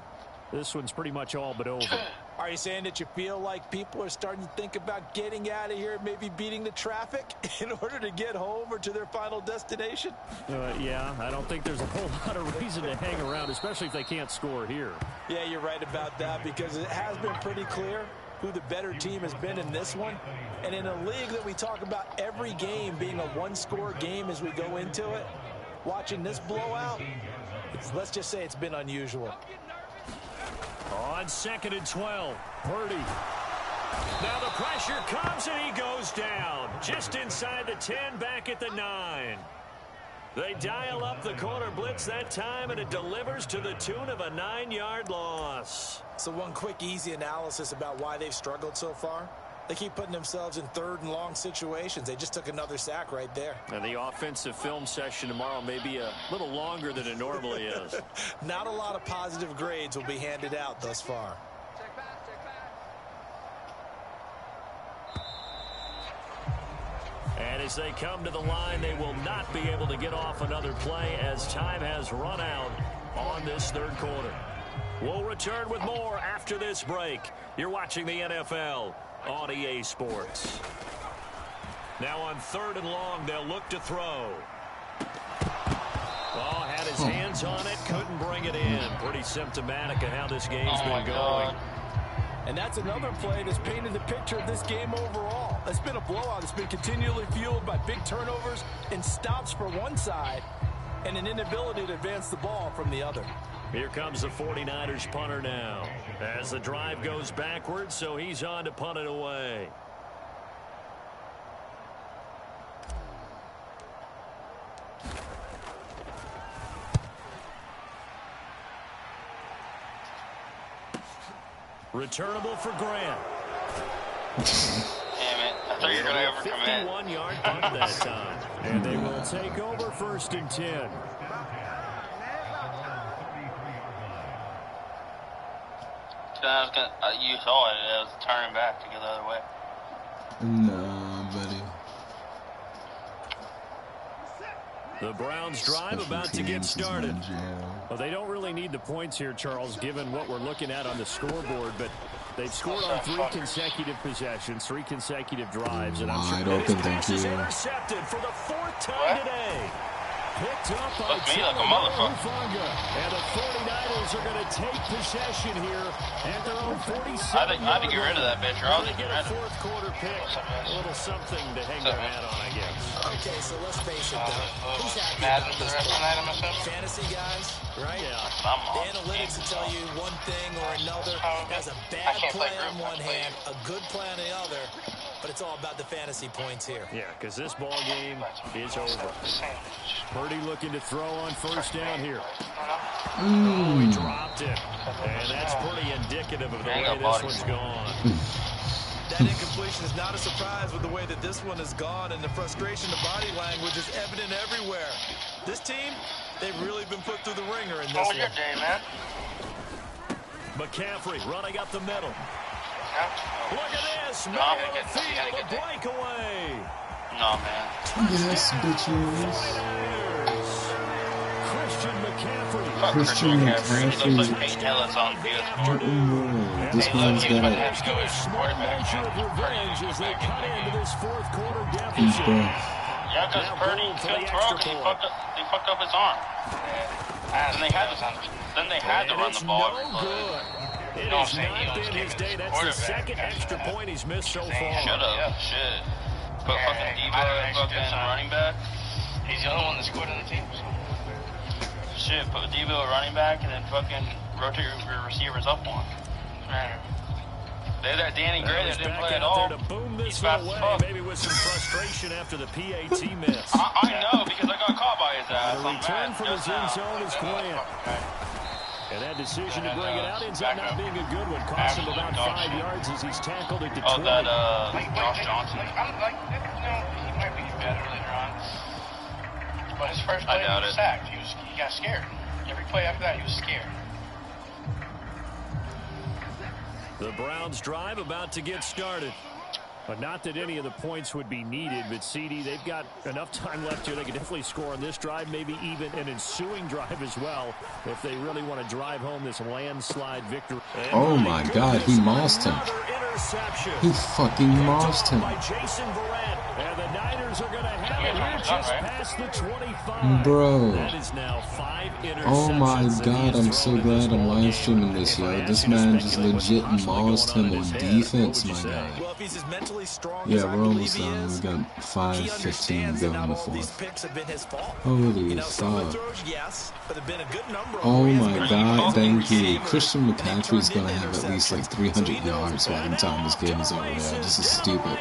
D: this one's pretty much all but over.
F: Are you saying that you feel like people are starting to think about getting out of here, maybe beating the traffic in order to get home or to their final destination?
D: Yeah, I don't think there's a whole lot of reason to hang around, especially if they can't score here.
F: Yeah, you're right about that because it has been pretty clear who the better team has been in this one. And in a league that we talk about every game being a one-score game as we go into it, watching this blowout, let's just say it's been unusual.
D: On 2nd and 12, Purdy. Now the pressure comes and he goes down. Just inside the 10, back at the 9. They dial up the corner blitz that time, and it delivers to the tune of a 9-yard loss.
F: So one quick, easy analysis about why they've struggled so far. They keep putting themselves in 3rd and long situations. They just took another sack right there.
D: And the offensive film session tomorrow may be a little longer than it normally is.
F: Not a lot of positive grades will be handed out thus far.
D: And as they come to the line, they will not be able to get off another play as time has run out on this 3rd quarter. We'll return with more after this break. You're watching the NFL on EA Sports. Now on 3rd and long, they'll look to throw. Oh, had his hands on it, couldn't bring it in. Pretty symptomatic of how this game's been going.
F: And that's another play that's painted the picture of this game overall. It's been a blowout. It's been continually fueled by big turnovers and stops for one side and an inability to advance the ball from the other.
D: Here comes the 49ers punter now as the drive goes backwards, so he's on to punt it away. Returnable for Grant.
A: Damn it. I thought you were going to overcommit.
D: 51-yard punt that time. And they will take over 1st and 10.
A: You saw it. It was turning back to go the other way.
C: Nah, buddy.
D: The Browns drive about to get started. Well, they don't really need the points here, Charles, given what we're looking at on the scoreboard, but they've scored on 3 consecutive possessions, 3 consecutive drives, and I'm sure
C: open, thank you.
D: Intercepted for the 4th time today. Picked up by
A: Look me like a motherfucker.
D: And the 49ers are going to take possession here at their own 47.
A: I had to get rid of that bitch, or I was
D: They get a 4th quarter pick. A little something to hang their hat on, I guess.
F: Okay, so let's face it, though. Who's happy
A: Madden
F: about
A: for the
F: this
A: rest of the night, I'm assuming?
F: Fantasy guys, right?
D: Yeah.
F: The analytics will tell you one thing or another. Has a bad play on one hand, a good play on the other. But it's all about the fantasy points here.
D: Yeah, because this ball game is over. Purdy looking to throw on 1st down here. Oh, he dropped it. And that's pretty indicative of the way this one's gone.
F: That incompletion is not a surprise with the way that this one has gone, and the frustration, the body language is evident everywhere. This team, they've really been put through the ringer in this one.
A: How was your day, man?
D: McCaffrey running up the middle.
A: Yeah.
D: Look at this. Middle of the field, a breakaway.
A: No, man.
C: Yes, bitches.
D: Christian McCaffrey.
A: Fuck
C: Christian
A: McCaffrey. He looks like
C: McCaffrey.
A: Peyton Hillis on PS4.
C: This man's got
D: A smart measure of revenge as they cut into this 4th quarter deficit.
A: Yeah, because Purdy couldn't throw because he fucked up his arm. And then they had to run the ball.
D: It has not been his day. That's the 2nd extra point he's missed so far.
A: Should have. Shit. Put fucking Debo at fucking running back.
G: He's the only one that scored on the team. So.
A: Shit, put Debo at running back and then fucking rotate your receivers up one. They're that Danny Gray that didn't play at all.
D: To boom this
A: He's fast as fuck.
D: maybe with some frustration after the PAT miss.
A: I know, because I got caught by his ass.
D: The return from his end zone is Grant. And that decision to bring it out ends up not being a good one. Cost him about 5 yards as he's tackled at the 20.
A: Oh, that, Josh Johnson.
G: He might be better later on. But his first play, he was sacked. He got scared. Every play after that, he was scared.
D: The Browns drive about to get started. But not that any of the points would be needed, but CD, they've got enough time left here. They can definitely score on this drive, maybe even an ensuing drive as well, if they really want to drive home this landslide victory.
C: Oh my God, he mossed him. He fucking mossed him.
D: By Jason Verrett. And the Niners are going to have it here just past the 25.
C: Bro.
D: That is now 5 interceptions.
C: Oh my God, I'm so glad I'm live streaming this, yo. This man just legit mossed him on defense, my guy.
F: Well, if he's as mentally strong
C: Yeah,
F: as I
C: we're almost
F: believe he
C: done.
F: is,
C: We got 5:15 to
F: understands
C: go
F: that
C: in
F: not
C: the
F: all these
C: fourth.
F: picks have been his fault.
C: Holy
F: Some of the
C: fuck.
F: throws, yes, but there've been a good number of
C: Oh
F: them where he
C: my
F: hasn't been
C: God, thank you.
F: receivers,
C: Christian
F: and he
C: McCaffrey's
F: turned
C: gonna
F: into
C: have at least like
F: interceptions.
C: 300 yards by the time this game is over. Yeah, this is stupid.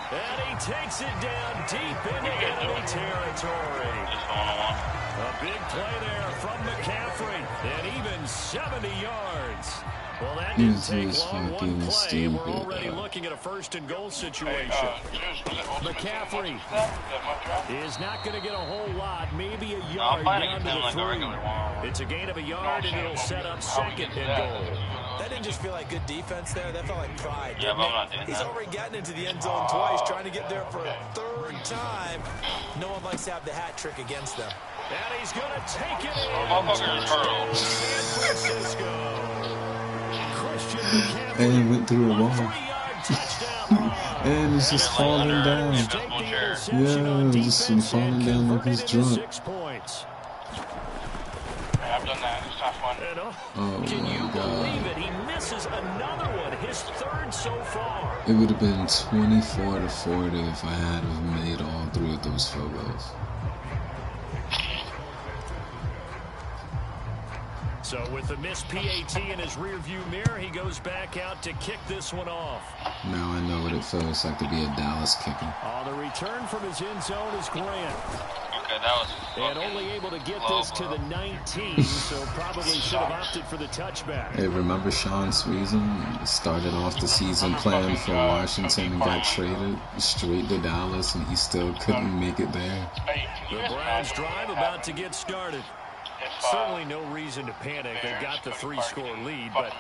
D: And he takes it down deep into enemy territory. A big play there from McCaffrey, and even 70 yards. Well, that didn't
C: This
D: take
C: is
D: long. One
C: fucking
D: play,
C: stupid.
D: we're already looking at a 1st and goal situation. McCaffrey is not going to get a whole lot, maybe a yard down to the 3. It's a gain of a yard, and it'll set up 2nd and goal.
F: That didn't just feel like good defense there. That felt like pride.
A: Yeah, but I'm not doing
F: He's
A: that.
F: already gotten into the end zone twice, trying to get there for a 3rd time. No one likes to have the hat trick against them.
D: And he's going to take it in.
A: Motherfucker is hurled.
D: San Francisco. Christian McCaffrey.
C: And he went through a wall.
D: 3-yard touchdown run.
C: And he's just falling down. Yeah, just falling down like he's drunk.
D: 6 points.
G: I've done that. It's not fun.
C: Oh
D: Can you
C: my
D: believe
C: God.
D: it? He misses another one, his 3rd so far.
C: It would have been 24-40 if I had have made all 3 of those field goals.
D: So with the missed PAT in his rearview mirror, he goes back out to kick this one off.
C: Now I know what it feels like to be a Dallas kicker.
D: On the return from his end zone is Grant.
A: Okay, that was
D: and only able to get this to the 19, so probably should have opted for the touchback.
C: Hey, remember Sean Sweezum started off the season playing for Washington and got traded straight to Dallas, and he still couldn't make it there.
D: The Browns drive about to get started. Certainly no reason to panic. They've got the 3-score lead, but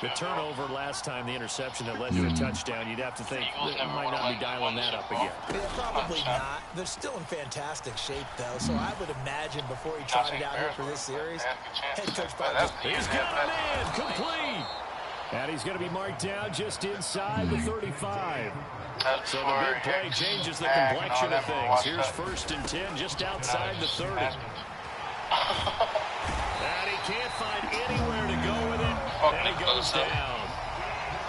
D: the turnover last time, the interception that led to a touchdown, you'd have to think they might not be dialing that up again.
F: Yeah, probably not. They're still in fantastic shape, though, so I would imagine before he trotted out here for this series, head coach probably just...
D: He's got a man, complete! And he's going to be marked down just inside the 35. So the big play changes the complexion of things. Here's 1st and 10 just outside the 30. And he can't find anywhere to go with it, and he goes down.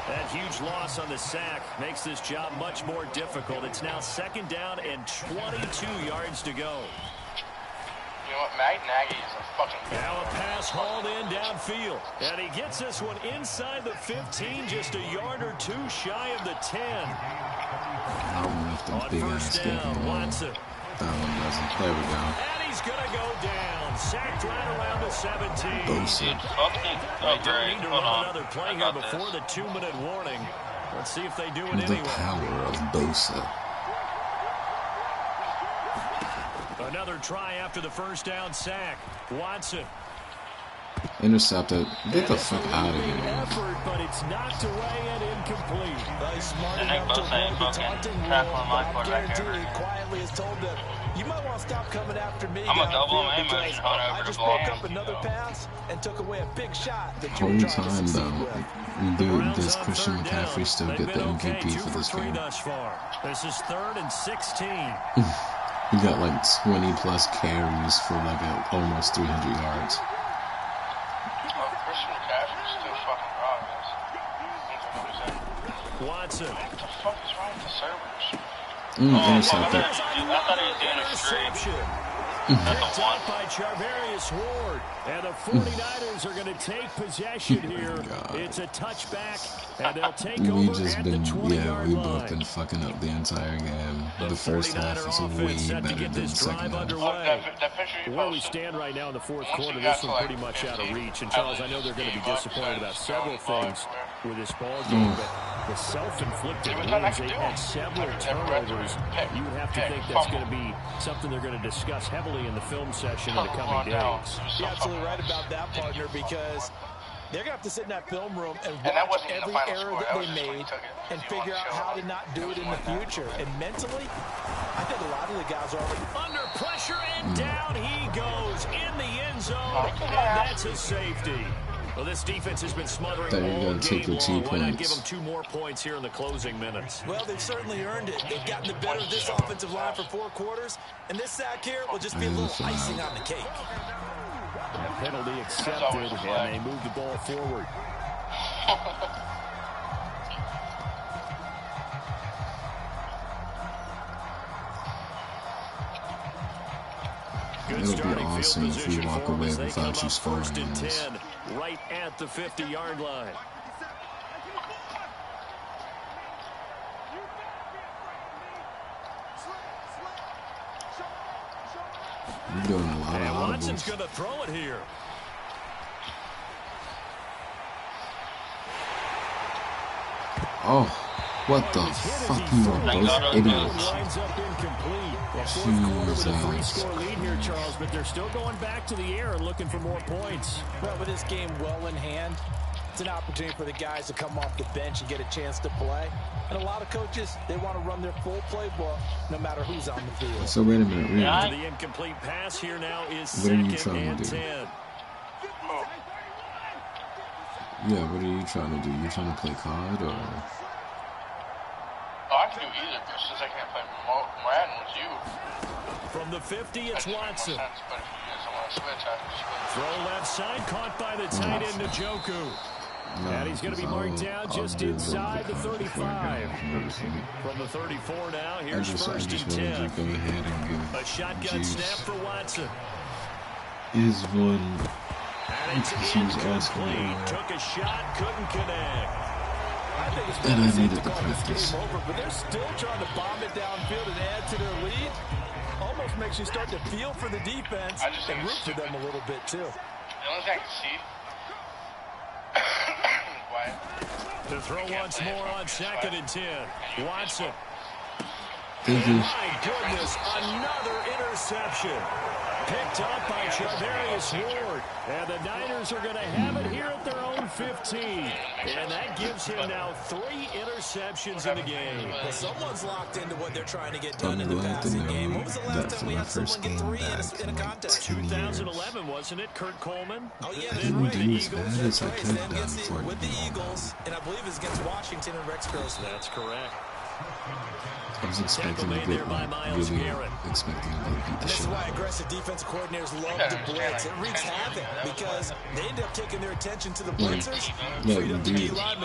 D: That huge loss on the sack makes this job much more difficult. It's now 2nd down and 22 yards to go.
G: You know what, Nagy is a fucking...
D: Now a pass hauled in downfield, and he gets this one inside the 15, just a yard or 2 shy of the 10.
C: On big
D: first down, Watson.
C: That one doesn't. There we go.
D: And he's going to go down. Sacked right around the 17.
C: Bosa.
D: They don't need to run another play here before the 2-minute warning. Let's see if they do it anyway.
C: The power of Bosa.
D: Another try after the 1st down sack. Watson.
C: Intercepted. Get the fuck out of here.
D: Effort, but it's knocked away and incomplete.
F: Smart enough to avoid the taunting rule, but I guarantee he quietly is told that you might want to stop coming after me.
A: I'm a double him
F: because I just broke up another pass and took away a big shot that you were trying to succeed with.
C: Dude, does Christian McCaffrey still get the MVP for this game?
D: This is 3rd and 16.
C: He got like 20 plus carries for like almost 300 yards.
G: Christian McCaffrey's still fucking raw, guys.
D: Watson.
G: What the fuck is wrong with the servers?
C: Intercepted.
A: I thought he was doing a straight.
D: Picked up by Charvarius Ward. And the 49ers are going to take possession here. It's a touchback, and they'll take over at the 20-yard line.
C: We both been fucking up the entire game. The first half is way better than the second half.
D: Where we stand right now in the 4th quarter, this one's pretty much out of reach. And Charles, I know they're going to be disappointed about several things with this ball game, but the self-inflicted wounds, they've had several turnovers. You would have to think that's going to be something they're going to discuss heavily in the film session in the coming days.
F: You're absolutely right about that, partner, because they're going to have to sit in that film room and watch every error that they made and figure out how to not do it in the future. And mentally, I think a lot of the guys are already
D: under pressure, and down he goes in the end zone, and that's a safety. Well, this defense has been smothering all game long. Why not give them 2 more points here in the closing minutes?
F: Well, they've certainly earned it. They've gotten the better of this offensive line for 4 quarters, and this sack here will just be a little icing on the cake.
D: A penalty accepted, and they move the ball forward.
C: It would be awesome if we walk away without you scoring in this.
D: Right at the 50-yard line.
C: You're doing a lot of audibles.
D: Watson's going to throw it here.
C: Oh, what the fuck? You are both idiots.
D: Lines up incomplete. Fourth quarter with a 3-score lead here, Charles, but they're still going back to the air and looking for more points.
F: Well, with this game well in hand, it's an opportunity for the guys to come off the bench and get a chance to play. And a lot of coaches, they want to run their full playbook no matter who's on the field.
C: So wait a minute, really?
D: The incomplete pass here now is
C: what are you
D: 2nd
C: trying
D: and
C: to do?
D: 10.
C: Yeah, what are you trying to do? You trying to play COD or?
G: Oh, I can do either, but since I can't play Madden with you.
D: From the 50, it's Watson.
G: But if you guys don't want to switch, I can switch.
D: Throw left side, caught by the tight end, Njoku.
C: No,
D: And he's going to be marked down just inside the 35. From the 34 now, here's 1st and 10.
C: Go ahead and give
D: A shotgun snap for Watson.
C: is one.
D: And it's incomplete. Took a shot, couldn't connect.
F: I think it's
C: And I
F: safe
C: needed
F: to
C: the
F: call this
C: practice.
F: game over, but they're still trying to bomb it downfield and add to their lead. almost makes you start to feel for the defense and root for them a little bit, too.
G: The only thing I can see.
D: To throw once more on 2nd and 10. Watson.
C: My
D: goodness, another interception. Picked up by Charvarius Ward. And the Niners are going to have it here at their own 15. And that gives him now 3 interceptions in the game.
F: Well, someone's locked into what they're trying to get done in the passing game. When was the last time we had someone get 3 in a contest?
D: 2011, wasn't it, Kurt Coleman?
F: Oh, yeah,
C: that's right. The Eagles.
F: With the Eagles, and I believe it's against Washington and Rex Grossman.
D: That's correct.
C: I was expecting to get, really expecting to beat the
F: This
C: shit
F: is why
C: out of
F: aggressive defensive coordinators love to blitz. It wreaks havoc because they end up taking their attention to the blitzers.
C: Look, dude, I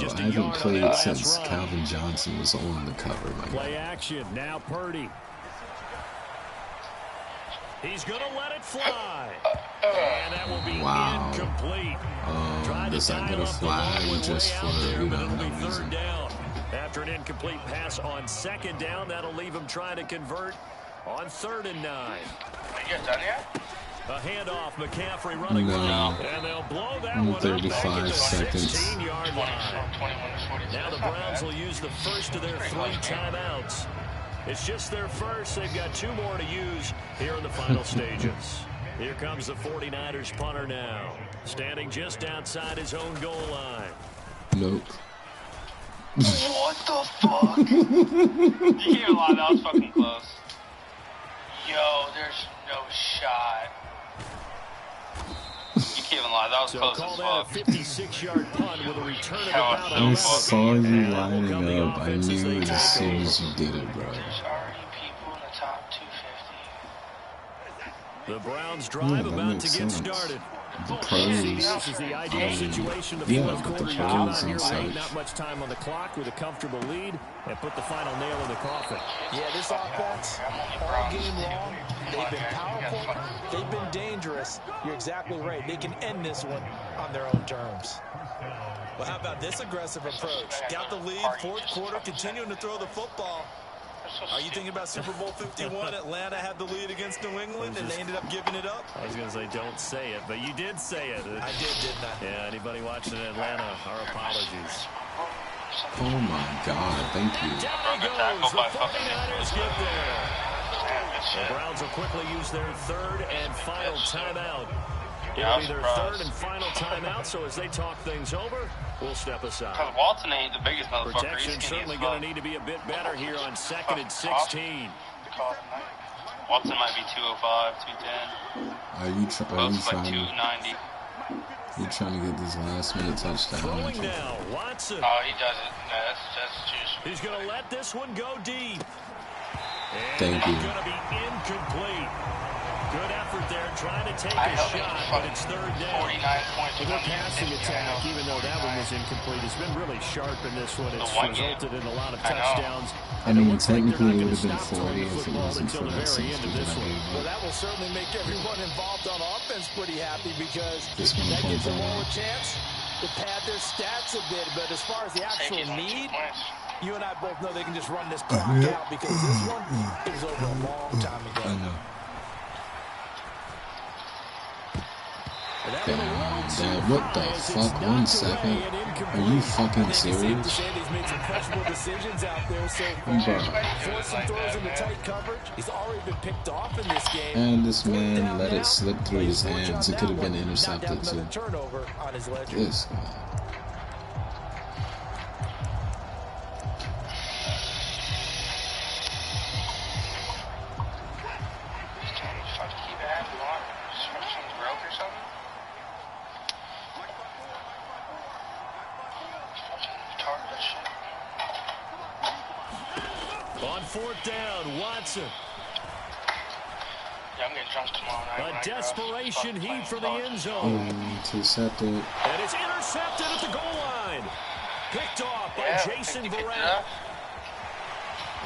C: haven't played since Calvin Johnson was on the cover.
D: Play action, now Purdy. He's going to let it fly. And that will be incomplete.
C: Does that get a flag just for, no reason?
D: After an incomplete pass on 2nd down, that'll leave him trying to convert on 3rd and 9.
G: Are you guys done yet?
D: A handoff, McCaffrey running wild, and they'll blow that one up
C: 35 seconds.
D: 16-yard line. Now the Browns will use the first of their 3 timeouts. It's just their first. They've got 2 more to use here in the final stages. Here comes the 49ers punter now, standing just outside his own goal line.
C: Nope.
A: What the fuck? You can't even lie, that was fucking close. Yo, there's no shot. You can't even lie, that was close as fuck.
D: Call that a 56-yard punt with a return of about
C: I saw you lining up. I knew it as soon as you did it, bro.
A: There's already people in the top 250.
D: The Browns drive about to get started.
C: The pros,
D: This is the ideal situation. The fourth quarter, you come out here late, not much time on the clock with a comfortable lead, and put the final nail in the coffin.
F: Yeah, this offense, all game long, they've been powerful, they've been dangerous. You're exactly right. They can end this one on their own terms. Well, how about this aggressive approach? Got the lead, 4th quarter, continuing to throw the football. Are you thinking about Super Bowl 51? Atlanta had the lead against New England, and they ended up giving it up?
D: I was going to say, don't say it, but you did say it.
F: I did, didn't I?
D: Yeah, anybody watching in Atlanta, our apologies.
C: Oh, my God. Thank you.
D: Down he goes. The 49ers get there. The Browns will quickly use their 3rd and final timeout. It'll be their 3rd and final timeout, so as they talk things over, we'll step aside.
A: Because Walton ain't the biggest motherfucker.
D: Protection certainly going to need to be a bit better here on 2nd and 16.
A: Watson might be 205, 210.
C: Are you trying?
A: Like 290.
C: You trying to get this last-minute touchdown?
D: Throwing now, Watson.
A: Oh, he does it. No, that's just.
D: He's going to let this one go deep. And
C: Thank you.
D: It's going to be incomplete. Good effort there, trying to take a shot, but it's 3rd down.
A: 49 points.
D: Their passing attack, even though that one was incomplete, has been really sharp in this one. It's resulted in a lot of touchdowns.
C: I mean, technically it would have been 40 if it wasn't for that safety that I gave
F: Well,
C: up.
F: that will certainly make everyone involved on offense pretty happy because
C: Just gonna
F: that gives them
C: pull
F: all a
C: down.
F: chance to pad their stats a bit. But as far as the actual need, you and I both know they can just run this clock out because this one is over a long time ago.
C: I know. Damn, what the fuck? 1 second? Are you fucking serious?
F: He's made some questionable decisions out there so far. Forced some throws into tight coverage. He's already been picked off in this game.
C: And this man let it slip through his hands. It could have been intercepted too.
F: Turnover on his ledger.
C: This guy.
D: On 4th down, Watson.
A: Yeah, I'm getting drunk tomorrow night.
D: A desperation heave for the end zone.
C: Oh, intercepted.
D: And it's intercepted at the goal line. Picked off by Jason Verrett.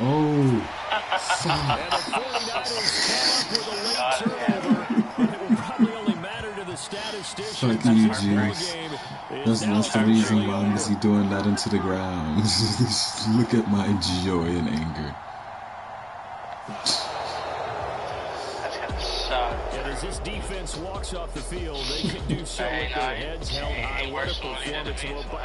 C: Oh,
D: And the 49ers come up with a late turnover. And it will probably only matter to the statisticians.
C: fuck you, James. That's the reason why is he doing that into the ground. Look at my joy and anger.
A: time.
D: And as this defense walks off the field, they can do so with their heads held high. What a performance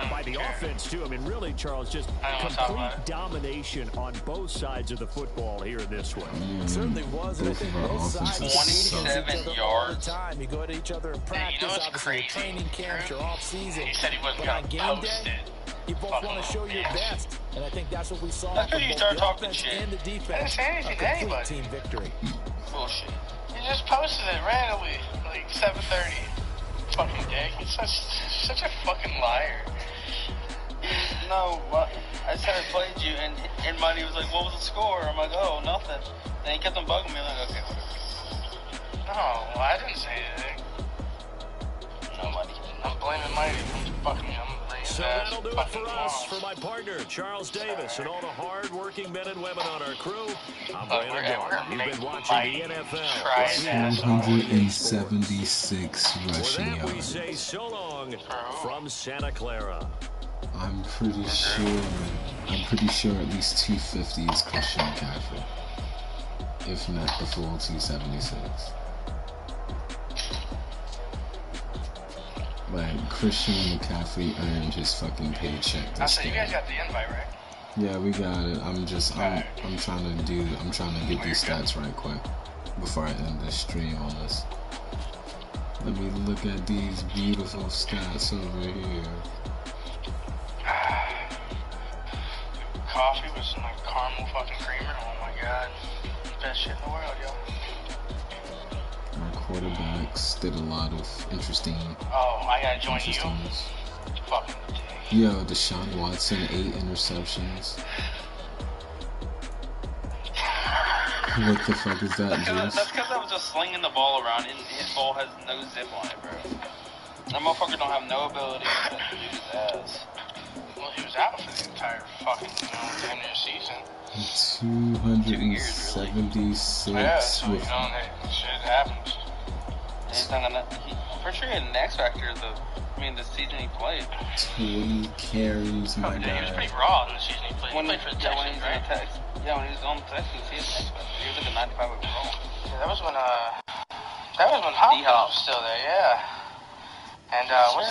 D: by the offense, too. I mean, really, Charles, just complete domination on both sides of the football here in this one.
F: It certainly was. And I think both sides
A: 27 yards.
F: You go to each other in practice, obviously training camps or off season.
G: He said he wasn't
F: going to
G: post it.
F: You both want to show your best, and I think that's what we saw.
A: That's when you start talking
F: shit.
A: shit.
F: And the defense.
G: I didn't say anything to anybody.
F: Team victory.
A: Bullshit.
G: He just posted it randomly, like 7:30. Fucking dick. He's such a fucking liar.
A: No, I said I played you, and Mighty was like, "What was the score?" I'm like, "Oh, nothing." And he kept on bugging me. I'm like, "Okay, whatever."
G: No, I didn't say anything.
A: No, Mighty.
G: I'm blaming Mighty.
D: So that'll do it for us. For my partner, Charles Davis, and all the hard-working men and women on our crew, I'm Brandon Gaudin. You've been watching the NFL.
C: 276 rushing yards.
D: We say so long from Santa Clara.
C: I'm pretty sure at least 250 is Christian McCaffrey. If not the full 276. Like, Christian McCaffrey earned his fucking paycheck this
G: you guys got the invite, right?
C: Yeah, we got it. I'm trying to get these stats right quick before I end this stream on this. Let me look at these beautiful stats over here.
G: Coffee with some like caramel fucking creamer. Oh my god. Best shit in the world, yo.
C: Our quarterbacks did a lot of interesting.
G: Oh, I gotta join you. Fucking
C: Yo, Deshaun Watson, 8 interceptions. What the fuck is that, Juice?
A: That's because I was just slinging the ball around, and his ball has no zip on it, bro. That motherfucker don't have no ability to do his ass.
G: Well, he was out for the entire fucking, damn near season.
C: 276
G: yeah, so,
C: with
G: that shit happens.
A: He's not gonna. I'm pretty sure he had an X Factor the season he played.
C: 20 carries, my
G: He
C: guy.
G: was pretty raw in the season he played.
A: When
G: he played for the Texans, right?
A: When he was on the Texans, he had an X Factor. He was like a 95 overall.
G: Yeah, that was when Hopkins was still there, yeah. And what's that?